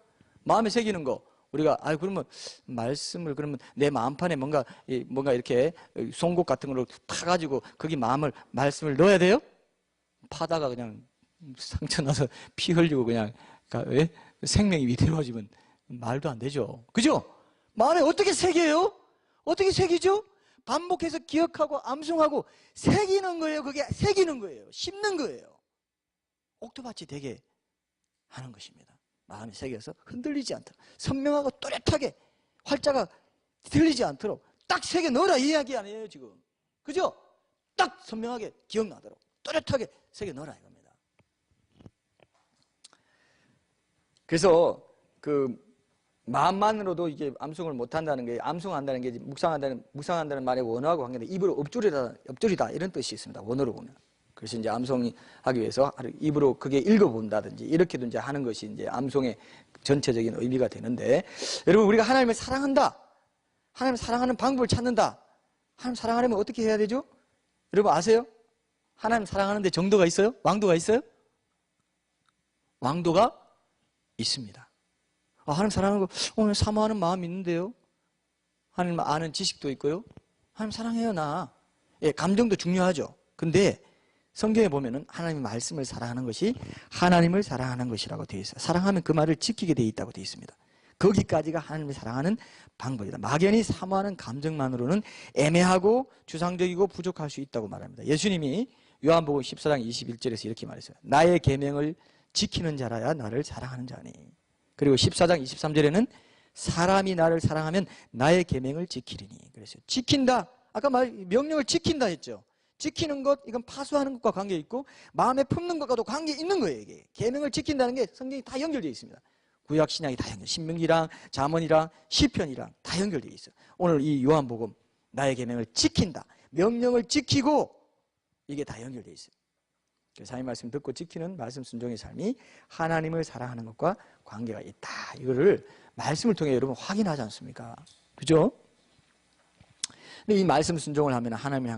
마음에 새기는 거 우리가 그러면 말씀을 그러면 내 마음판에 뭔가 이렇게 송곳 같은 걸로 파가지고 거기 말씀을 넣어야 돼요? 파다가 그냥 상처 나서 피 흘리고 그냥 생명이 위태로워지면 말도 안 되죠. 그죠? 마음에 어떻게 새겨요? 어떻게 새기죠? 반복해서 기억하고 암송하고 새기는 거예요. 그게 새기는 거예요. 심는 거예요. 옥토밭이 되게 하는 것입니다. 마음에 새겨서 흔들리지 않도록 선명하고 또렷하게 활자가 들리지 않도록 딱 새겨 넣어라 이 이야기 아니에요 지금. 그죠? 딱 선명하게 기억나도록 또렷하게 새겨 넣어라 이겁니다. 그래서 마음만으로도 이게 암송을 못한다는 게 암송한다는 게 묵상한다는 말의 원어하고 관계인데 입으로 엎조리다 이런 뜻이 있습니다. 원어로 보면. 그래서 이제 암송하기 위해서 입으로 그게 읽어본다든지 이렇게도 이제 하는 것이 이제 암송의 전체적인 의미가 되는데 여러분 우리가 하나님을 사랑한다. 하나님을 사랑하는 방법을 찾는다. 하나님 사랑하려면 어떻게 해야 되죠? 여러분 아세요? 하나님 사랑하는데 정도가 있어요? 왕도가 있어요? 왕도가 있습니다. 하나님 사랑하는 거 오늘 사모하는 마음이 있는데요. 하나님 아는 지식도 있고요. 하나님 사랑해요 나. 감정도 중요하죠. 근데 성경에 보면은 하나님의 말씀을 사랑하는 것이 하나님을 사랑하는 것이라고 되어 있어요. 사랑하면 그 말을 지키게 되어 있다고 되어 있습니다. 거기까지가 하나님을 사랑하는 방법이다. 막연히 사모하는 감정만으로는 애매하고 주상적이고 부족할 수 있다고 말합니다. 예수님이 요한복음 14장 21절에서 이렇게 말했어요. 나의 계명을 지키는 자라야 나를 사랑하는 자니. 그리고 14장 23절에는 사람이 나를 사랑하면 나의 계명을 지키리니. 그래서 지킨다. 아까 명령을 지킨다 했죠. 지키는 것, 이건 파수하는 것과 관계 있고 마음에 품는 것과도 관계 있는 거예요. 이게 계명을 지킨다는 게 성경이 다 연결되어 있습니다. 구약 신약이 다 신명기랑 잠언이랑 시편이랑 다 연결되어 있어요. 오늘 이 요한복음 나의 계명을 지킨다. 명령을 지키고 이게 다 연결되어 있어요. 그래서 하나님 말씀 듣고 지키는 말씀 순종의 삶이 하나님을 사랑하는 것과 관계가 있다. 이거를 말씀을 통해 여러분 확인하지 않습니까? 그죠? 근데 이 말씀 순종을 하면 하나님을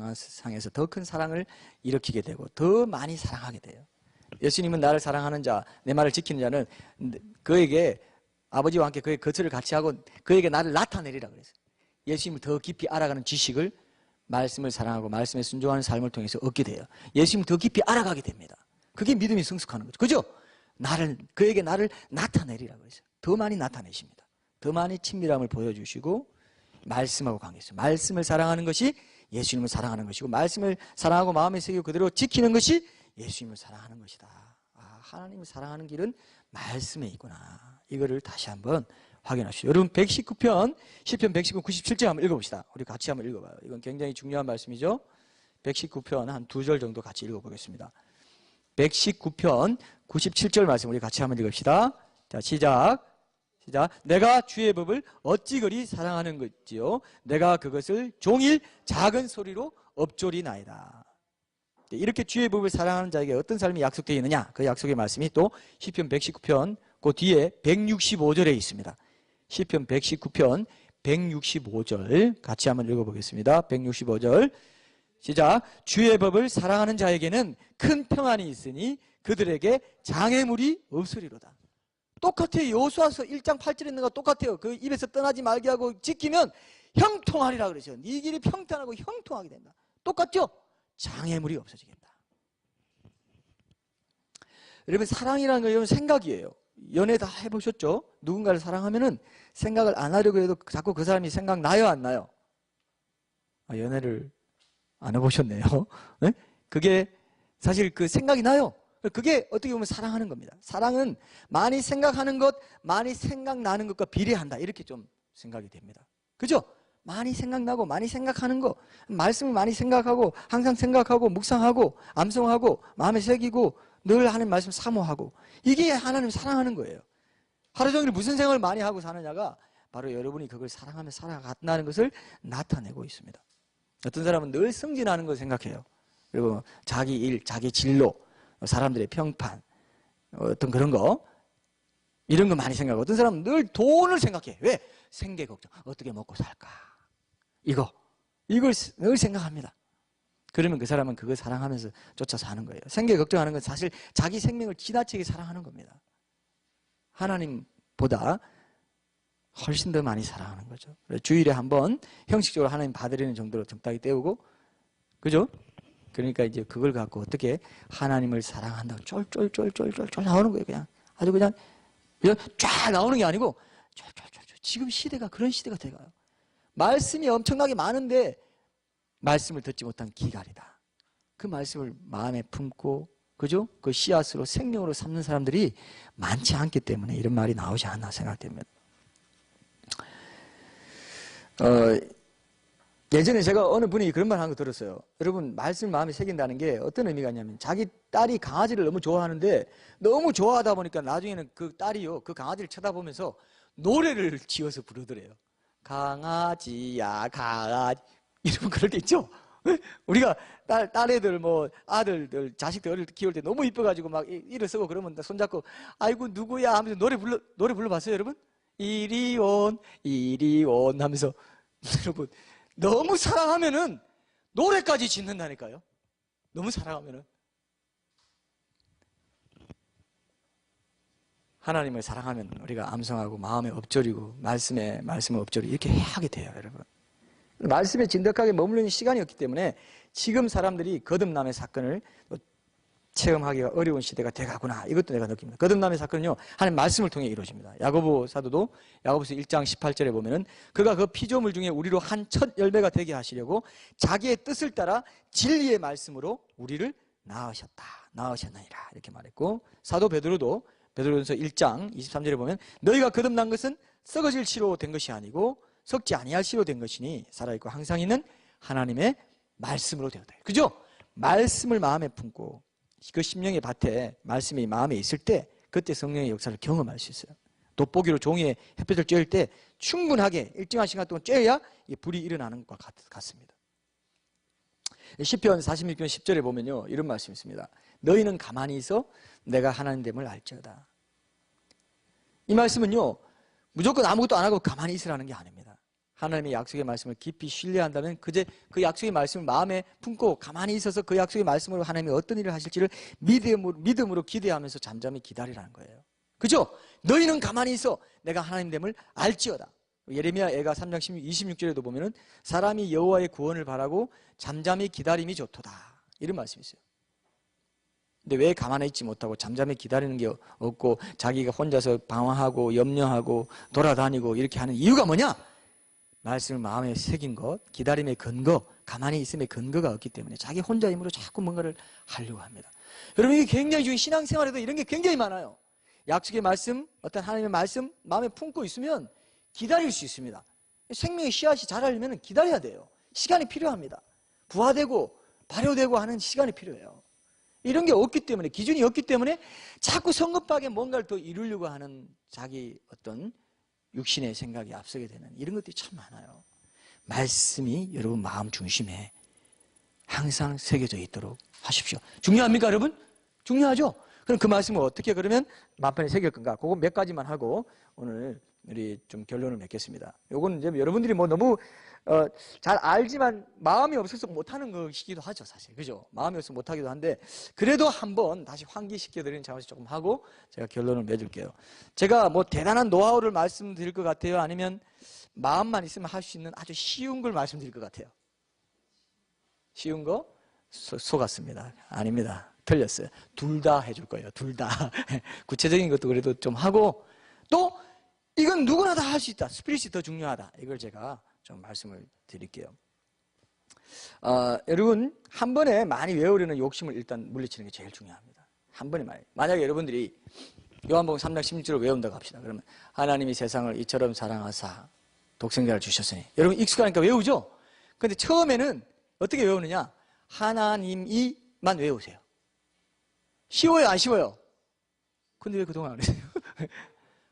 향해서 더 큰 사랑을 일으키게 되고 더 많이 사랑하게 돼요. 예수님은 나를 사랑하는 자, 내 말을 지키는 자는 그에게 아버지와 함께 그의 거처를 같이 하고 그에게 나를 나타내리라 그랬어요. 예수님을 더 깊이 알아가는 지식을 말씀을 사랑하고 말씀에 순종하는 삶을 통해서 얻게 돼요. 예수님을 더 깊이 알아가게 됩니다. 그게 믿음이 성숙하는 거죠. 그죠? 그에게 나를 나타내리라 그랬어요. 더 많이 나타내십니다. 더 많이 친밀함을 보여주시고 말씀하고 관계있어요. 말씀을 사랑하는 것이 예수님을 사랑하는 것이고 말씀을 사랑하고 마음에 새기고 그대로 지키는 것이 예수님을 사랑하는 것이다. 하나님을 사랑하는 길은 말씀에 있구나. 이거를 다시 한번 확인하시죠. 여러분 119편, 시편 119, 97절 한번 읽어봅시다. 우리 같이 한번 읽어봐요. 이건 굉장히 중요한 말씀이죠. 119편 한 2절 정도 같이 읽어보겠습니다. 119편 97절 말씀 우리 같이 한번 읽읍시다. 자, 시작. 내가 주의 법을 어찌 그리 사랑하는 것지요. 내가 그것을 종일 작은 소리로 엎조리나이다. 이렇게 주의 법을 사랑하는 자에게 어떤 삶이 약속되어 있느냐. 그 약속의 말씀이 또 시편 119편 그 뒤에 165절에 있습니다. 시편 119편 165절 같이 한번 읽어보겠습니다. 165절 시작. 주의 법을 사랑하는 자에게는 큰 평안이 있으니 그들에게 장애물이 없으리로다. 똑같아요. 여호수아서 1장 8절에 있는 거 똑같아요. 그 입에서 떠나지 말게 하고 지키면 형통하리라 그러죠. 네 길이 평탄하고 형통하게 된다. 똑같죠? 장애물이 없어지겠다. 여러분 사랑이라는 건 여러분 생각이에요. 연애 다 해보셨죠? 누군가를 사랑하면은 생각을 안 하려고 해도 자꾸 그 사람이 생각나요 안 나요? 연애를 안 해보셨네요. 네? 그게 사실 그 생각이 나요. 그게 어떻게 보면 사랑하는 겁니다. 사랑은 많이 생각하는 것, 많이 생각나는 것과 비례한다. 이렇게 좀 생각이 됩니다. 그죠? 많이 생각나고 많이 생각하는 거, 말씀을 많이 생각하고 항상 생각하고 묵상하고 암송하고 마음에 새기고 늘 하나님 말씀 사모하고 이게 하나님 사랑하는 거예요. 하루 종일 무슨 생각을 많이 하고 사느냐가 바로 여러분이 그걸 사랑하며 살아간다는 것을 나타내고 있습니다. 어떤 사람은 늘 승진하는 걸 생각해요. 그리고 자기 일, 자기 진로, 사람들의 평판, 어떤 그런 거 이런 거 많이 생각하고 어떤 사람은 늘 돈을 생각해. 왜? 생계 걱정. 어떻게 먹고 살까? 이걸 늘 생각합니다. 그러면 그 사람은 그걸 사랑하면서 쫓아 사는 거예요. 생계 걱정하는 건 사실 자기 생명을 지나치게 사랑하는 겁니다. 하나님보다 훨씬 더 많이 사랑하는 거죠. 주일에 한번 형식적으로 하나님 받으려는 정도로 적당히 때우고, 그죠? 그러니까 이제 그걸 갖고 어떻게 하나님을 사랑한다고 쫄쫄쫄쫄쫄 나오는 거예요. 그냥 아주 그냥 쫙 나오는 게 아니고 쫄쫄쫄쫄. 지금 시대가 그런 시대가 돼가요. 말씀이 엄청나게 많은데 말씀을 듣지 못한 기갈이다. 그 말씀을 마음에 품고, 그죠? 그 씨앗으로 생명으로 삼는 사람들이 많지 않기 때문에 이런 말이 나오지 않나 생각됩니다. 예전에 제가 어느 분이 그런 말 한 거 들었어요. 여러분, 말씀을 마음에 새긴다는 게 어떤 의미가 있냐면 자기 딸이 강아지를 너무 좋아하는데 너무 좋아하다 보니까 나중에는 그 딸이요, 그 강아지를 쳐다보면서 노래를 지어서 부르더래요. 강아지야, 강아지. 이러면 그럴 때 있죠? 우리가 딸애들, 뭐, 아들들, 자식들 어릴 때 키울 때 너무 이뻐가지고 막 일어서고 그러면 손잡고, 아이고, 누구야? 하면서 노래 불러봤어요, 여러분? 이리 온 하면서. 여러분, 너무 사랑하면은 노래까지 짓는다니까요. 너무 사랑하면은. 하나님을 사랑하면 우리가 암송하고 마음에 엎조리고 말씀을 엎조리고 이렇게 해야 하게 돼요, 여러분. 말씀에 진득하게 머무르는 시간이 없기 때문에 지금 사람들이 거듭남의 사건을 체험하기가 어려운 시대가 돼가구나. 이것도 내가 느낍니다. 거듭남의 사건은요, 하나님 말씀을 통해 이루어집니다. 야고보 사도도 야고보서 1장 18절에 보면은 그가 그 피조물 중에 우리로 한 첫 열매가 되게 하시려고 자기의 뜻을 따라 진리의 말씀으로 우리를 낳으셨나이다. 이렇게 말했고, 사도 베드로도 베드로전서 1장 23절에 보면 너희가 거듭난 것은 썩어질 씨로 된 것이 아니고 썩지 아니할 씨로 된 것이니 살아있고 항상 있는 하나님의 말씀으로 되었다. 그죠? 말씀을 마음에 품고 그 심령의 밭에 말씀이 마음에 있을 때 그때 성령의 역사를 경험할 수 있어요. 돋보기로 종이에 햇볕을 쬐일 때 충분하게 일정한 시간 동안 쬐야 불이 일어나는 것과 같습니다. 시편 46편 10절에 보면요, 이런 말씀이 있습니다. 너희는 가만히 있어 내가 하나님 됨을 알지어다. 이 말씀은요, 무조건 아무것도 안 하고 가만히 있으라는 게 아닙니다. 하나님의 약속의 말씀을 깊이 신뢰한다면 그제 그 약속의 말씀을 마음에 품고 가만히 있어서 그 약속의 말씀으로 하나님이 어떤 일을 하실지를 믿음으로 기대하면서 잠잠히 기다리라는 거예요. 그죠? 너희는 가만히 있어 내가 하나님 됨을 알지어다. 예레미야 애가 3장 26절에도 보면은 사람이 여호와의 구원을 바라고 잠잠히 기다림이 좋도다. 이런 말씀이 있어요. 근데 왜 가만히 있지 못하고 잠잠히 기다리는 게 없고 자기가 혼자서 방황하고 염려하고 돌아다니고 이렇게 하는 이유가 뭐냐? 말씀을 마음에 새긴 것, 기다림의 근거, 가만히 있음의 근거가 없기 때문에 자기 혼자 힘으로 자꾸 뭔가를 하려고 합니다. 여러분, 이게 굉장히 중요해요. 신앙생활에도 이런 게 굉장히 많아요. 약속의 말씀, 어떤 하나님의 말씀 마음에 품고 있으면 기다릴 수 있습니다. 생명의 씨앗이 자라려면 기다려야 돼요. 시간이 필요합니다. 부화되고 발효되고 하는 시간이 필요해요. 이런 게 없기 때문에, 기준이 없기 때문에 자꾸 성급하게 뭔가를 더 이루려고 하는 자기 어떤 육신의 생각이 앞서게 되는 이런 것들이 참 많아요. 말씀이 여러분 마음 중심에 항상 새겨져 있도록 하십시오. 중요합니까, 여러분? 중요하죠? 그럼 그 말씀을 어떻게 그러면 마음판에 새길 건가? 그거 몇 가지만 하고 오늘 우리 좀 결론을 맺겠습니다. 요거는 이제 여러분들이 뭐 너무 잘 알지만 마음이 없어서 못하는 것이기도 하죠, 사실. 그죠? 마음이 없어서 못하기도 한데, 그래도 한번 다시 환기시켜드리는 차원에서 조금 하고 제가 결론을 맺을게요. 제가 뭐 대단한 노하우를 말씀드릴 것 같아요? 아니면 마음만 있으면 할 수 있는 아주 쉬운 걸 말씀드릴 것 같아요? 쉬운 거? 속았습니다. 아닙니다. 틀렸어요. 둘 다 해줄 거예요. 둘 다. 구체적인 것도 그래도 좀 하고, 또 이건 누구나 다 할 수 있다. 스피릿이 더 중요하다. 이걸 제가 좀 말씀을 드릴게요. 여러분, 한 번에 많이 외우려는 욕심을 일단 물리치는 게 제일 중요합니다. 한 번에 많이. 만약에 여러분들이 요한복음 3장 16절을 외운다고 합시다. 그러면 하나님이 세상을 이처럼 사랑하사 독생자를 주셨으니. 여러분 익숙하니까 외우죠? 근데 처음에는 어떻게 외우느냐? 하나님이만 외우세요. 쉬워요, 안 쉬워요? 근데 왜 그동안 안 했어요?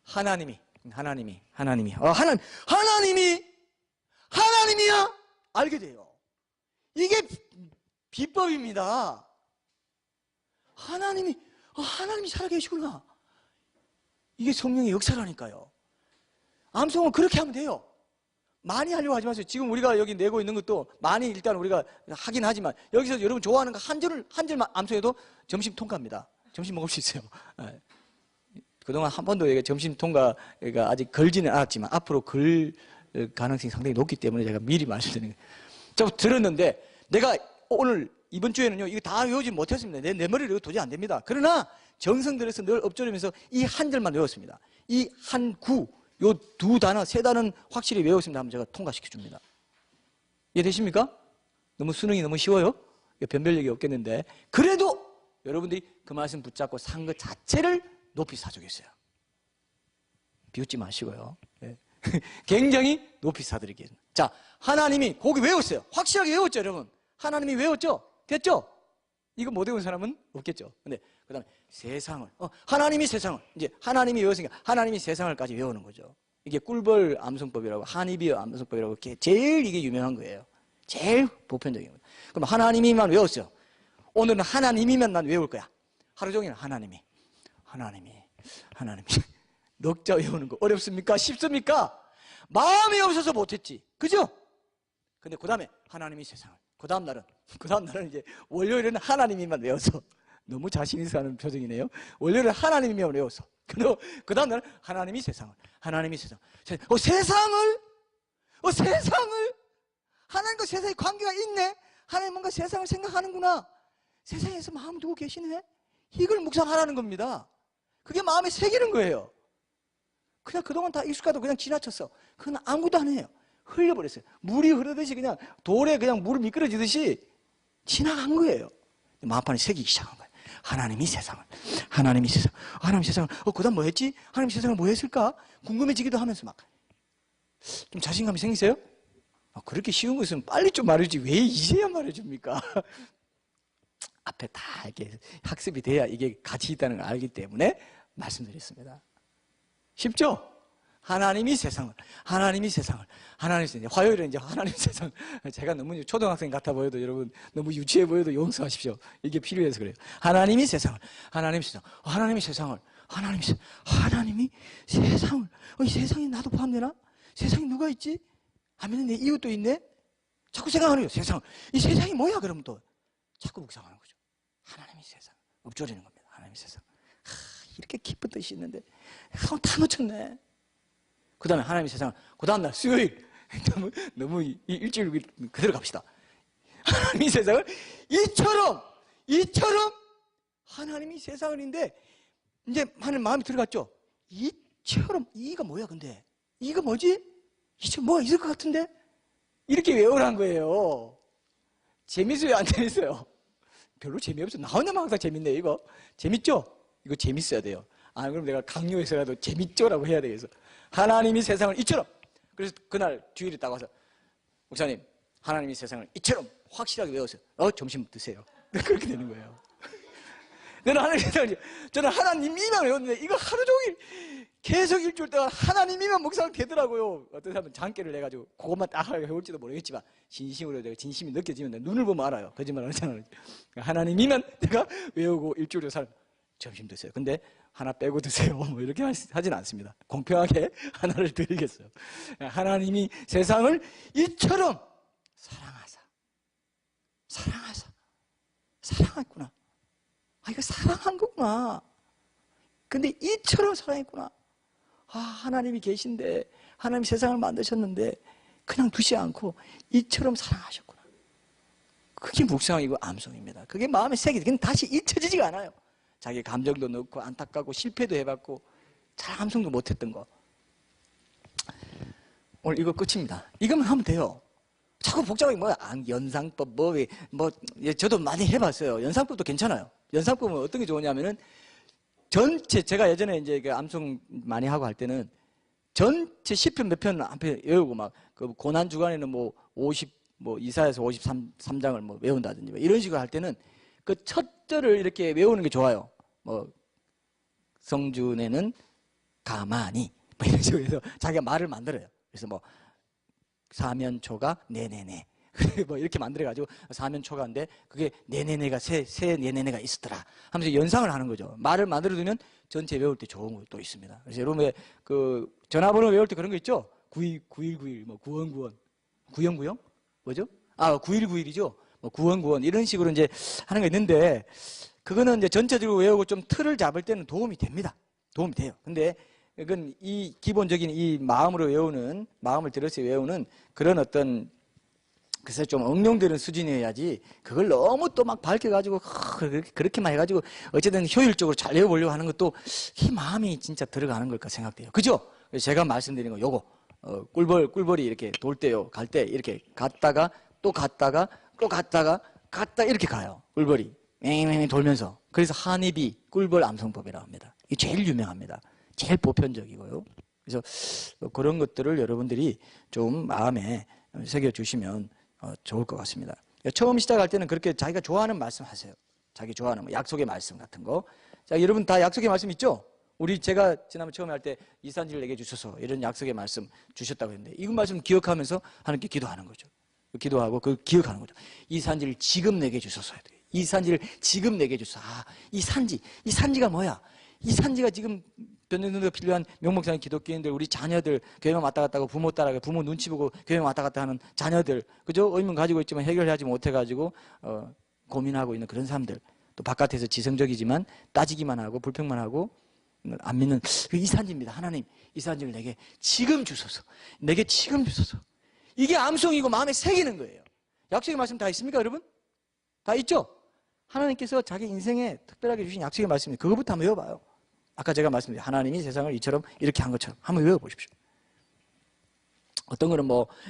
하나님이. 하나님이야? 알게 돼요. 이게 비법입니다. 하나님이 살아계시구나. 이게 성령의 역사라니까요. 암송은 그렇게 하면 돼요. 많이 하려고 하지 마세요. 지금 우리가 여기 내고 있는 것도 많이 일단 우리가 하긴 하지만, 여기서 여러분 좋아하는 거 한 절만 암송해도 점심 통과입니다. 점심 먹을 수 있어요. 그동안 한 번도 점심 통과가 아직 걸지는 않았지만 앞으로 걸 가능성이 상당히 높기 때문에 제가 미리 말씀드리는 거예요. 제가 들었는데, 내가 오늘 이번 주에는요 이거 다 외우지 못했습니다. 내 머리로 도저히 안 됩니다. 그러나 정성 들여서 늘 엎드리면서 이 한 절만 외웠습니다. 이 한 구, 요 두 단어, 세 단어는 확실히 외웠습니다. 하면 제가 통과시켜 줍니다. 이해되십니까? 너무 수능이 너무 쉬워요? 변별력이 없겠는데, 그래도 여러분들이 그 말씀 붙잡고 산 것 자체를 높이 사주겠어요. 비웃지 마시고요. 네. 굉장히 높이 사드리겠습니다. 자, 하나님이 거기 외웠어요. 확실하게 외웠죠, 여러분. 하나님이 외웠죠? 됐죠? 이거 못 외운 사람은 없겠죠. 근데 그 다음에 세상을, 하나님이 세상을, 이제 하나님이 외웠으니까 하나님이 세상을까지 외우는 거죠. 이게 꿀벌 암송법이라고, 하니비어 암송법이라고, 제일 이게 유명한 거예요. 제일 보편적인 거예요. 그럼 하나님이만 외웠어요. 오늘은 하나님이면 난 외울 거야. 하루 종일 하나님이. 넉자 외우는 거 어렵습니까? 쉽습니까? 마음이 없어서 못했지. 그죠? 근데 그 다음에 하나님이 세상을. 그 다음 날은 이제 월요일은 하나님이만 외워서. 너무 자신 있어 하는 표정이네요. 월요일은 하나님이만 외워서. 그 다음 날은 하나님이 세상을. 세상을? 하나님과 세상에 관계가 있네? 하나님 뭔가 세상을 생각하는구나. 세상에서 마음 두고 계시네? 이걸 묵상하라는 겁니다. 그게 마음에 새기는 거예요. 그냥 그동안 다 익숙하다고 그냥 지나쳤어. 그건 아무것도 안 해요. 흘려버렸어요. 물이 흐르듯이 그냥 돌에 그냥 물을 미끄러지듯이 지나간 거예요. 마음판에 새기기 시작한 거예요. 하나님이 세상을. 그 다음 뭐 했지? 하나님 세상을 뭐 했을까? 궁금해지기도 하면서 막. 좀 자신감이 생기세요? 그렇게 쉬운 거 있으면 빨리 좀 말해주지. 왜 이제야 말해줍니까? 앞에 다 이렇게 학습이 돼야 이게 가치 있다는 걸 알기 때문에 말씀드렸습니다. 쉽죠? 하나님이 세상을. 화요일은 이제 하나님 세상을. 제가 너무 초등학생 같아 보여도 여러분 너무 유치해 보여도 용서하십시오. 이게 필요해서 그래요. 하나님이 세상을. 하나님이 세상을. 이 세상에 나도 포함되나? 세상에 누가 있지? 하면 내 이웃도 있네? 자꾸 생각하는 거예요. 세상을. 이 세상이 뭐야? 그러면 또 자꾸 묵상하는 거죠. 하나님이 세상. 읊조리는 겁니다. 하나님이 세상. 이렇게 깊은 뜻이 있는데 다 놓쳤네. 그 다음에 하나님이 세상을. 그 다음날 수요일. 너무 일주일 그대로 갑시다. 하나님이 세상을 이처럼 하나님이 세상을인데, 이제 하나님 마음이 들어갔죠. 이처럼. 이가 뭐야 근데? 이가 뭐지? 이처럼 뭐가 있을 것 같은데? 이렇게 외우라는 거예요. 재밌어요, 안 재밌어요? 별로 재미없어. 나 혼자만 항상 재밌네, 이거. 재밌죠? 이거 재밌어야 돼요. 아, 그럼 내가 강요해서라도 재밌죠라고 해야 되겠어. 하나님이 세상을 이처럼. 그래서 그날 주일에 딱 와서, 목사님, 하나님이 세상을 이처럼 확실하게 외웠어요. 점심 드세요. 그렇게 되는 거예요. 저는 하나님이만 외웠는데, 이거 하루 종일 계속 일주일 동안 하나님이만 묵상 되더라고요. 어떤 사람은 장깨를 내가지고 그것만 딱 해올지도 모르겠지만, 진심으로 내가 진심이 느껴지면 내가 눈을 보면 알아요. 거짓말 하지 않아요. 하나님이만 내가 외우고 일주일을 점심 드세요. 근데 하나 빼고 드세요. 뭐 이렇게 하진 않습니다. 공평하게 하나를 드리겠어요. 하나님이 세상을 이처럼 사랑했구나. 이거 사랑한 거구나. 근데 이처럼 사랑했구나. 하나님이 계신데, 하나님이 세상을 만드셨는데 그냥 두지 않고 이처럼 사랑하셨구나. 그게 묵상이고 암송입니다. 그게 마음에 새기지. 그건 다시 잊혀지지가 않아요. 자기 감정도 넣고 안타깝고 실패도 해봤고 잘 암송도 못했던 거. 오늘 이거 끝입니다. 이것만 하면 돼요. 자꾸 복잡하게 연상법 저도 많이 해봤어요. 연상법도 괜찮아요. 연상법은 어떤 게 좋으냐면은 전체, 제가 예전에 이제 암송 많이 하고 할 때는 전체 10편 몇 편 한편 외우고 그 고난 주간에는 이사야서 53장을 외운다든지 이런 식으로 할 때는 그 첫 절을 이렇게 외우는 게 좋아요. 성준에는 가만히 이런 식으로 해서 자기가 말을 만들어요. 그래서 사면초가 네네네 이렇게 만들어가지고 사면초가인데 그게 네네네가 새 네네네가 있었더라 하면서 연상을 하는 거죠. 말을 만들어두면 전체 외울 때 좋은 것도 있습니다. 그래서 여러분 그 전화번호 외울 때 그런 거 있죠? 9191 9191 뭐죠? 9191이죠. 9191 이런 식으로 이제 하는 거 있는데 그거는 이제 전체적으로 외우고 좀 틀을 잡을 때는 도움이 됩니다. 도움이 돼요. 근데 이건 이 기본적인 이 마음으로 외우는, 마음을 들여서 외우는 그런 어떤 글쎄 좀 응용되는 수준이어야지 그걸 너무 또 밝혀가지고 그렇게만 해가지고 어쨌든 효율적으로 잘 외워보려고 하는 것도 이 마음이 진짜 들어가는 걸까 생각돼요. 그죠? 그래서 제가 말씀드린 거 요거 꿀벌이 이렇게 돌 때요, 갈 때 이렇게 갔다가 또 갔다가 이렇게 가요. 꿀벌이 맹맹 돌면서. 그래서 한입이 꿀벌 암송법이라고 합니다. 이게 제일 유명합니다. 제일 보편적이고요. 그래서 그런 것들을 여러분들이 좀 마음에 새겨주시면 좋을 것 같습니다. 처음 시작할 때는 그렇게 자기가 좋아하는 말씀 하세요. 자기 좋아하는 약속의 말씀 같은 거. 자, 여러분 다 약속의 말씀 있죠? 제가 지난번 처음에 할 때 이산지를 내게 주셔서 이런 약속의 말씀 주셨다고 했는데 이 말씀 기억하면서 하나님께 기도하는 거죠. 기도하고 기억하는 거죠. 이 산지를 지금 내게 주셔서 해야 돼요. 이 산지를 지금 내게 주셔서. 이 산지가 뭐야? 이 산지가 지금 변증도가 필요한 명목상의 기독교인들, 우리 자녀들, 교회만 왔다 갔다 하고 부모 따라가, 부모 눈치 보고 교회만 왔다 갔다 하는 자녀들, 그죠? 의문 가지고 있지만 해결하지 못해가지고, 고민하고 있는 그런 사람들. 또 바깥에서 지성적이지만 따지기만 하고 불평만 하고 안 믿는 이 산지입니다. 하나님, 이 산지를 내게 지금 주소서. 내게 지금 주소서. 이게 암송이고 마음에 새기는 거예요. 약속의 말씀 다 있습니까, 여러분? 다 있죠? 하나님께서 자기 인생에 특별하게 주신 약속의 말씀이 그거부터 한번 외워봐요. 아까 제가 말씀드린 하나님이 세상을 이처럼 이렇게 한 것처럼 한번 외워보십시오. 어떤 거는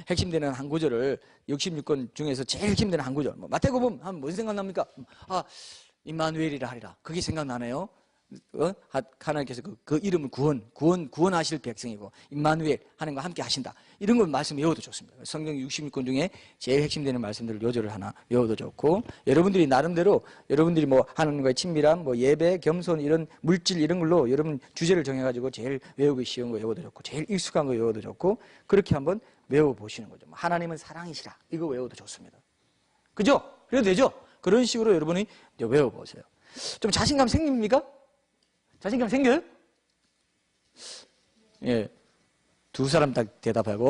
핵심되는 한 구절을 66권 중에서 제일 핵심되는 한 구절 마태복음 하면 뭔 생각납니까? 임마누엘이라 하리라. 그게 생각나네요. 하나님께서 그 이름을 구원하실 백성이고 임마누엘 하나님과 함께 하신다. 이런 걸 말씀 외워도 좋습니다. 성경 66권 중에 제일 핵심되는 말씀들을 요절을 하나 외워도 좋고 여러분들이 나름대로 여러분들이 하나님과의 친밀함, 예배, 겸손 이런 물질 이런 걸로 여러분 주제를 정해가지고 제일 외우기 쉬운 거 외워도 좋고 제일 익숙한 거 외워도 좋고 그렇게 한번 외워보시는 거죠. 하나님은 사랑이시라. 이거 외워도 좋습니다. 그죠? 그래도 되죠? 그런 식으로 여러분이 이제 외워보세요. 좀 자신감 생깁니까? 자신감 생겨요? 예. 두 사람 다 대답하고.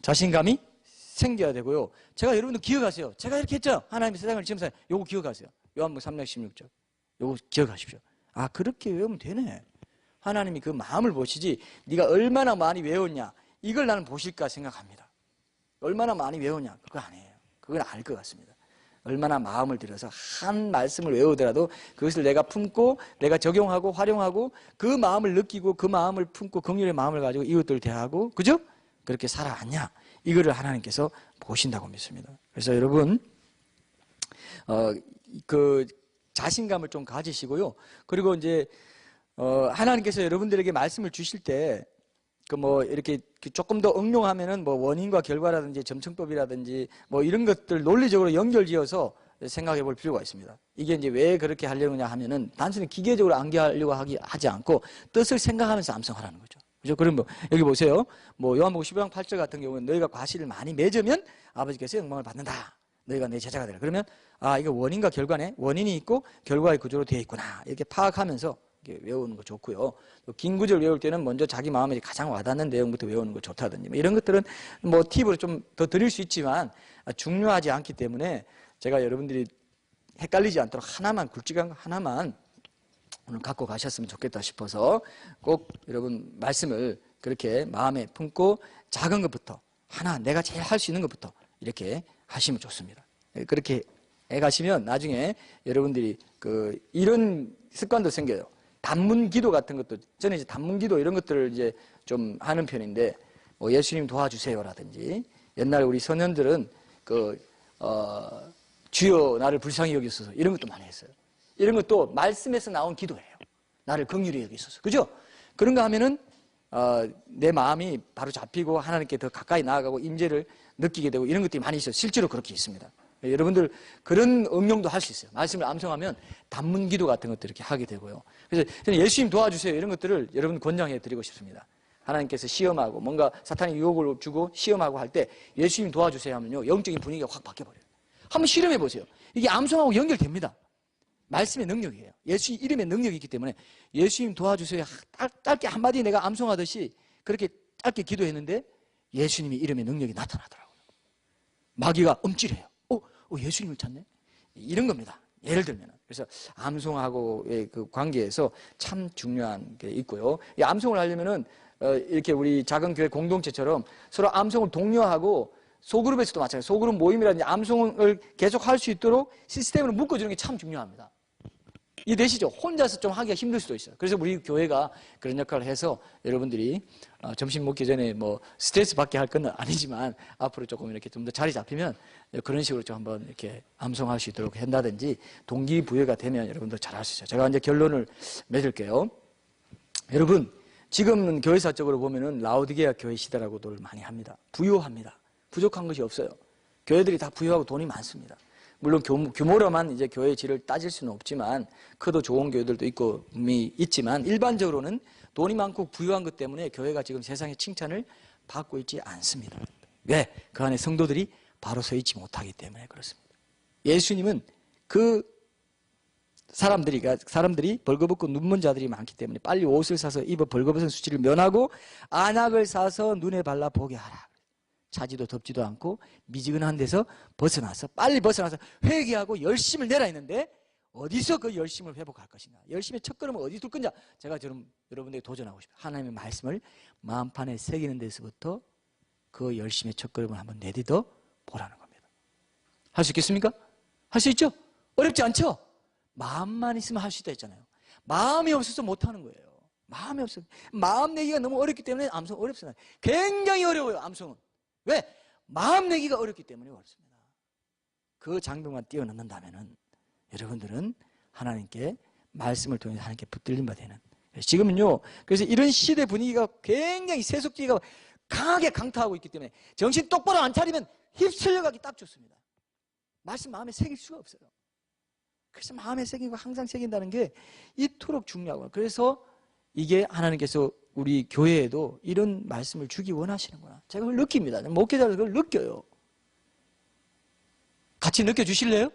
자신감이 생겨야 되고요. 제가 여러분들 기억하세요. 제가 이렇게 했죠? 하나님의 세상을 지금 요거 기억하세요. 요한복음 3장 16절. 요거 기억하십시오. 그렇게 외우면 되네. 하나님이 그 마음을 보시지 네가 얼마나 많이 외웠냐 이걸 나는 보실까 생각합니다. 얼마나 많이 외웠냐 그거 아니에요. 그걸 알 것 같습니다. 얼마나 마음을 들여서 한 말씀을 외우더라도 그것을 내가 품고 내가 적용하고 활용하고 그 마음을 느끼고 그 마음을 품고 긍휼의 마음을 가지고 이웃들을 대하고 그죠? 그렇게 살아왔냐 이거를 하나님께서 보신다고 믿습니다. 그래서 여러분 그 자신감을 좀 가지시고요. 그리고 이제 하나님께서 여러분들에게 말씀을 주실 때 그 뭐 이렇게 조금 더 응용하면은 뭐 원인과 결과라든지 점층법이라든지 뭐 이런 것들 논리적으로 연결지어서 생각해 볼 필요가 있습니다. 이게 이제 왜 그렇게 하려느냐 하면은 단순히 기계적으로 암기하려고 하지 않고 뜻을 생각하면서 암송하라는 거죠. 그죠? 그럼 뭐 여기 보세요. 뭐 요한복음 15장 8절 같은 경우는 너희가 과실을 많이 맺으면 아버지께서 영광을 받는다. 너희가 내 제자가 되라. 그러면 아, 이거 원인과 결과네. 원인이 있고 결과의 구조로 되어 있구나. 이렇게 파악하면서 이렇게 외우는 거 좋고요. 또 긴 구절 외울 때는 먼저 자기 마음에 가장 와닿는 내용부터 외우는 거 좋다든지 뭐 이런 것들은 뭐 팁으로 좀 더 드릴 수 있지만 중요하지 않기 때문에 제가 여러분들이 헷갈리지 않도록 하나만 굵직한 거 하나만 오늘 갖고 가셨으면 좋겠다 싶어서 꼭 여러분 말씀을 그렇게 마음에 품고 작은 것부터 하나 내가 제일 할 수 있는 것부터 이렇게 하시면 좋습니다. 그렇게 해가시면 나중에 여러분들이 이런 습관도 생겨요. 단문 기도 같은 것도 저는 이제 단문 기도 이런 것들을 이제 좀 하는 편인데 뭐 예수님 도와주세요라든지 옛날에 우리 선현들은 주여 나를 불쌍히 여기소서 이런 것도 많이 했어요. 이런 것도 말씀에서 나온 기도예요. 나를 긍휼히 여기소서. 그죠? 그런 거 하면은 내 마음이 바로 잡히고 하나님께 더 가까이 나아가고 임재를 느끼게 되고 이런 것들이 많이 있어요. 실제로 그렇게 있습니다. 여러분들 그런 응용도 할 수 있어요. 말씀을 암송하면 단문 기도 같은 것도 이렇게 하게 되고요. 그래서 저는 예수님 도와주세요 이런 것들을 여러분 권장해 드리고 싶습니다. 하나님께서 시험하고 뭔가 사탄이 유혹을 주고 시험하고 할 때 예수님 도와주세요 하면요 영적인 분위기가 확 바뀌어버려요. 한번 실험해 보세요. 이게 암송하고 연결됩니다. 말씀의 능력이에요. 예수 이름의 능력이 있기 때문에 예수님 도와주세요. 짧게 한마디 내가 암송하듯이 그렇게 짧게 기도했는데 예수님의 이름의 능력이 나타나더라고요. 마귀가 움찔해요. 예수님을 찾네? 이런 겁니다. 예를 들면. 그래서 암송하고의 그 관계에서 참 중요한 게 있고요. 이 암송을 하려면은 이렇게 우리 작은 교회 공동체처럼 서로 암송을 독려하고 소그룹에서도 마찬가지예요. 소그룹 모임이라든지 암송을 계속 할 수 있도록 시스템으로 묶어주는 게 참 중요합니다. 이해되시죠? 혼자서 좀 하기가 힘들 수도 있어요. 그래서 우리 교회가 그런 역할을 해서 여러분들이 점심 먹기 전에 뭐 스트레스 받게 할 건 아니지만 앞으로 조금 이렇게 좀 더 자리 잡히면 그런 식으로 좀 한번 이렇게 암송할 수 있도록 한다든지 동기부여가 되면 여러분들 잘할 수 있어요. 제가 이제 결론을 맺을게요. 여러분, 지금은 교회사적으로 보면은 라오디게아 교회 시대라고들 많이 합니다. 부유합니다. 부족한 것이 없어요. 교회들이 다 부유하고 돈이 많습니다. 물론 규모로만 이제 교회의 질을 따질 수는 없지만 크도 좋은 교회들도 있고 있지만 일반적으로는 돈이 많고 부유한 것 때문에 교회가 지금 세상의 칭찬을 받고 있지 않습니다. 왜? 그 안에 성도들이 바로 서 있지 못하기 때문에 그렇습니다. 예수님은 그 사람들이 벌거벗고 눈먼 자들이 많기 때문에 빨리 옷을 사서 입어 벌거벗은 수치를 면하고 안약을 사서 눈에 발라 보게 하라. 차지도 덥지도 않고 미지근한 데서 벗어나서 빨리 벗어나서 회개하고 열심을 내라 했는데 어디서 그 열심을 회복할 것인가? 열심의 첫걸음을 어디 둘 건가? 제가 여러분들에게 도전하고 싶어요. 하나님의 말씀을 마음판에 새기는 데서부터 그 열심의 첫걸음을 한번 내딛어 보라는 겁니다. 할 수 있겠습니까? 할 수 있죠? 어렵지 않죠? 마음만 있으면 할 수 있다 했잖아요. 마음이 없어서 못하는 거예요. 마음이 없어. 마음 내기가 너무 어렵기 때문에 암송 어렵습니다. 굉장히 어려워요, 암송은. 왜? 마음 내기가 어렵기 때문에 어렵습니다. 그 장벽만 뛰어넘는다면은 여러분들은 하나님께 말씀을 통해서 하나님께 붙들림 바 되는. 지금은요. 그래서 이런 시대 분위기가 굉장히 세속주의가 강하게 강타하고 있기 때문에 정신 똑바로 안 차리면 휩쓸려가기 딱 좋습니다. 말씀 마음에 새길 수가 없어요. 그래서 마음에 새기고 항상 새긴다는 게 이토록 중요하고 그래서 이게 하나님께서 우리 교회에도 이런 말씀을 주기 원하시는구나. 제가 그걸 느낍니다. 목회자들 그걸 느껴요. 같이 느껴주실래요?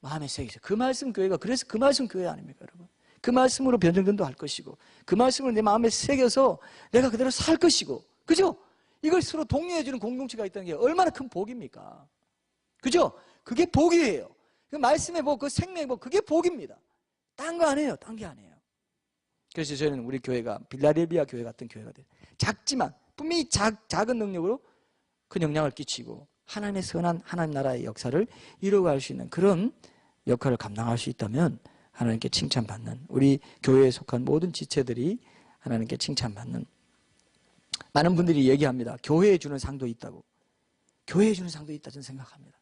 마음에 새기세요. 그 말씀 교회가 그래서 그 말씀 교회 아닙니까 여러분? 그 말씀으로 변정전도 할 것이고 그 말씀을 내 마음에 새겨서 내가 그대로 살 것이고 그죠? 이걸 서로 독려해주는 공동체가 있다는 게 얼마나 큰 복입니까? 그죠? 그게 복이에요. 그 말씀의 복, 그 생명의 복 그게 복입니다. 딴 거 아니에요. 딴 게 아니에요. 그래서 저는 우리 교회가 빌라델비아 교회 같은 교회가 돼요. 작지만 분명히 작은 능력으로 큰 영향을 끼치고 하나님의 선한 하나님 나라의 역사를 이루어갈 수 있는 그런 역할을 감당할 수 있다면 하나님께 칭찬받는 우리 교회에 속한 모든 지체들이 하나님께 칭찬받는 많은 분들이 얘기합니다. 교회에 주는 상도 있다고. 교회에 주는 상도 있다 저는 생각합니다.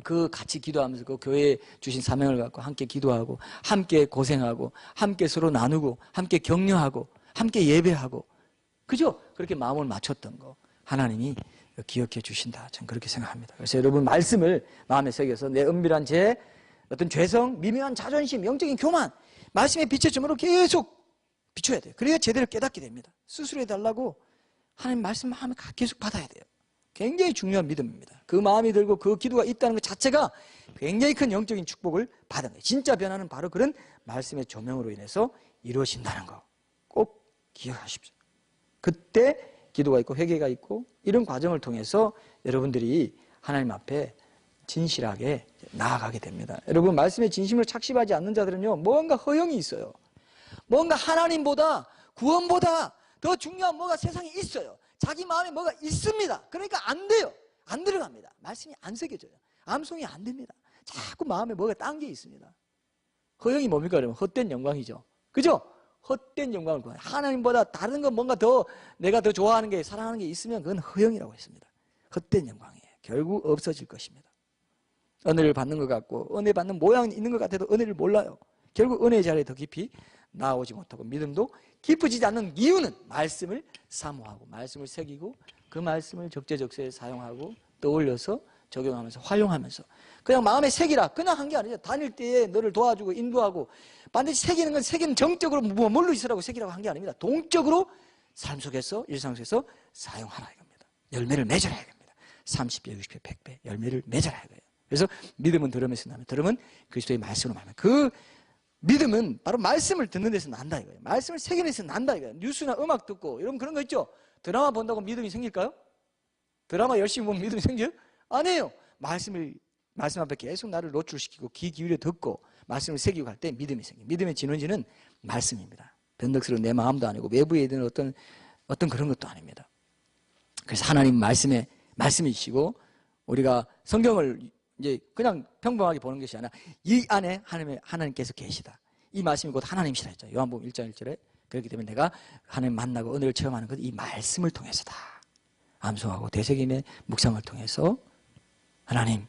그 같이 기도하면서 그 교회에 주신 사명을 갖고 함께 기도하고 함께 고생하고 함께 서로 나누고 함께 격려하고 함께 예배하고 그죠? 그렇게 마음을 맞췄던 거 하나님이 기억해 주신다. 저는 그렇게 생각합니다. 그래서 여러분 말씀을 마음에 새겨서 내 은밀한 제 어떤 죄성, 미묘한 자존심, 영적인 교만 말씀의 빛의 점으로 계속 비춰야 돼요. 그래야 제대로 깨닫게 됩니다. 수술해 달라고 하나님 말씀 마음에 계속 받아야 돼요. 굉장히 중요한 믿음입니다. 그 마음이 들고 그 기도가 있다는 것 자체가 굉장히 큰 영적인 축복을 받은 거예요. 진짜 변화는 바로 그런 말씀의 조명으로 인해서 이루어진다는 거 꼭 기억하십시오. 그때 기도가 있고 회개가 있고 이런 과정을 통해서 여러분들이 하나님 앞에 진실하게 나아가게 됩니다. 여러분 말씀에 진심을 착십하지 않는 자들은요 뭔가 허영이 있어요. 뭔가 하나님보다 구원보다 더 중요한 뭐가 세상에 있어요. 자기 마음에 뭐가 있습니다. 그러니까 안 돼요. 안 들어갑니다. 말씀이 안 새겨져요. 암송이 안 됩니다. 자꾸 마음에 뭐가 딴 게 있습니다. 허영이 뭡니까? 그러면 헛된 영광이죠. 그죠? 헛된 영광을 구하는 하나님보다 다른 건 뭔가 더 내가 더 좋아하는 게 사랑하는 게 있으면 그건 허영이라고 했습니다. 헛된 영광이에요. 결국 없어질 것입니다. 은혜를 받는 것 같고 은혜 받는 모양이 있는 것 같아도 은혜를 몰라요. 결국 은혜의 자리에 더 깊이 나오지 못하고 믿음도 깊어지지 않는 이유는 말씀을 사모하고 말씀을 새기고 그 말씀을 적재적소에 사용하고 떠올려서 적용하면서 활용하면서 그냥 마음에 새기라 그냥 한 게 아니죠. 다닐 때에 너를 도와주고 인도하고 반드시 새기는 건 새기는 정적으로 뭘로 있으라고 새기라고 한 게 아닙니다. 동적으로 삶 속에서 일상 속에서 사용하라 이겁니다. 열매를 맺어라 이겁니다. 30배, 60배, 100배 열매를 맺어라 이거예요. 그래서 믿음은 들음에서 나면 들음은 그리스도의 말씀으로 말하면 그 믿음은 바로 말씀을 듣는 데서 난다 이거예요. 말씀을 새기는 데서 난다 이거예요. 뉴스나 음악 듣고 여러분 그런 거 있죠? 드라마 본다고 믿음이 생길까요? 드라마 열심히 보면 믿음이 생겨요? 아니에요. 말씀 앞에 계속 나를 노출시키고 귀 기울여 듣고 말씀을 새기고 갈 때 믿음이 생겨요. 믿음의 진원지는 말씀입니다. 변덕스러운 내 마음도 아니고 외부에 있는 어떤 그런 것도 아닙니다. 그래서 하나님 말씀이시고 우리가 성경을 이제 그냥 평범하게 보는 것이 아니라 이 안에 하나님께서 계시다. 이 말씀이 곧 하나님이시라 했죠. 요한복음 1장 1절에 그렇기 때문에 내가 하나님 만나고 은혜를 체험하는 것 이 말씀을 통해서다. 암송하고 되새김의 묵상을 통해서 하나님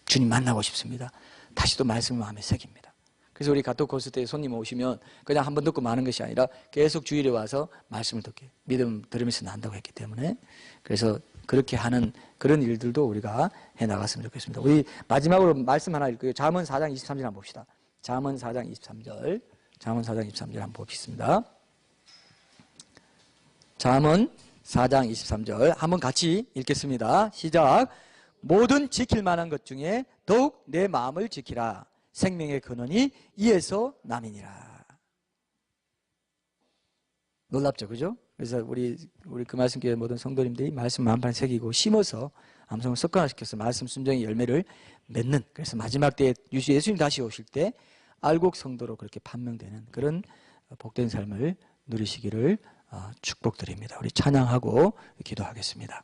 주님 만나고 싶습니다. 다시 또 말씀을 마음에 새깁니다. 그래서 우리 가토코스 때 손님 오시면 그냥 한 번 듣고 마는 것이 아니라 계속 주일에 와서 말씀을 듣게 믿음 들으면서 난다고 했기 때문에 그래서 그렇게 하는 그런 일들도 우리가 해나갔으면 좋겠습니다. 우리 마지막으로 말씀 하나 읽고요. 잠언 4장 23절 한번 봅시다. 잠언 4장 23절 한번 봅시다. 잠언 4장 23절 한번 같이 읽겠습니다. 시작. 모든 지킬 만한 것 중에 더욱 내 마음을 지키라. 생명의 근원이 이에서 남이니라. 놀랍죠, 그죠? 그래서 우리 그 말씀교회 모든 성도님들이 말씀 마음판에 새기고 심어서 암송을 습관화시켜서 말씀 순종의 열매를 맺는 그래서 마지막 때에 예수님 다시 오실 때 알곡 성도로 그렇게 판명되는 그런 복된 삶을 누리시기를 축복드립니다. 우리 찬양하고 기도하겠습니다.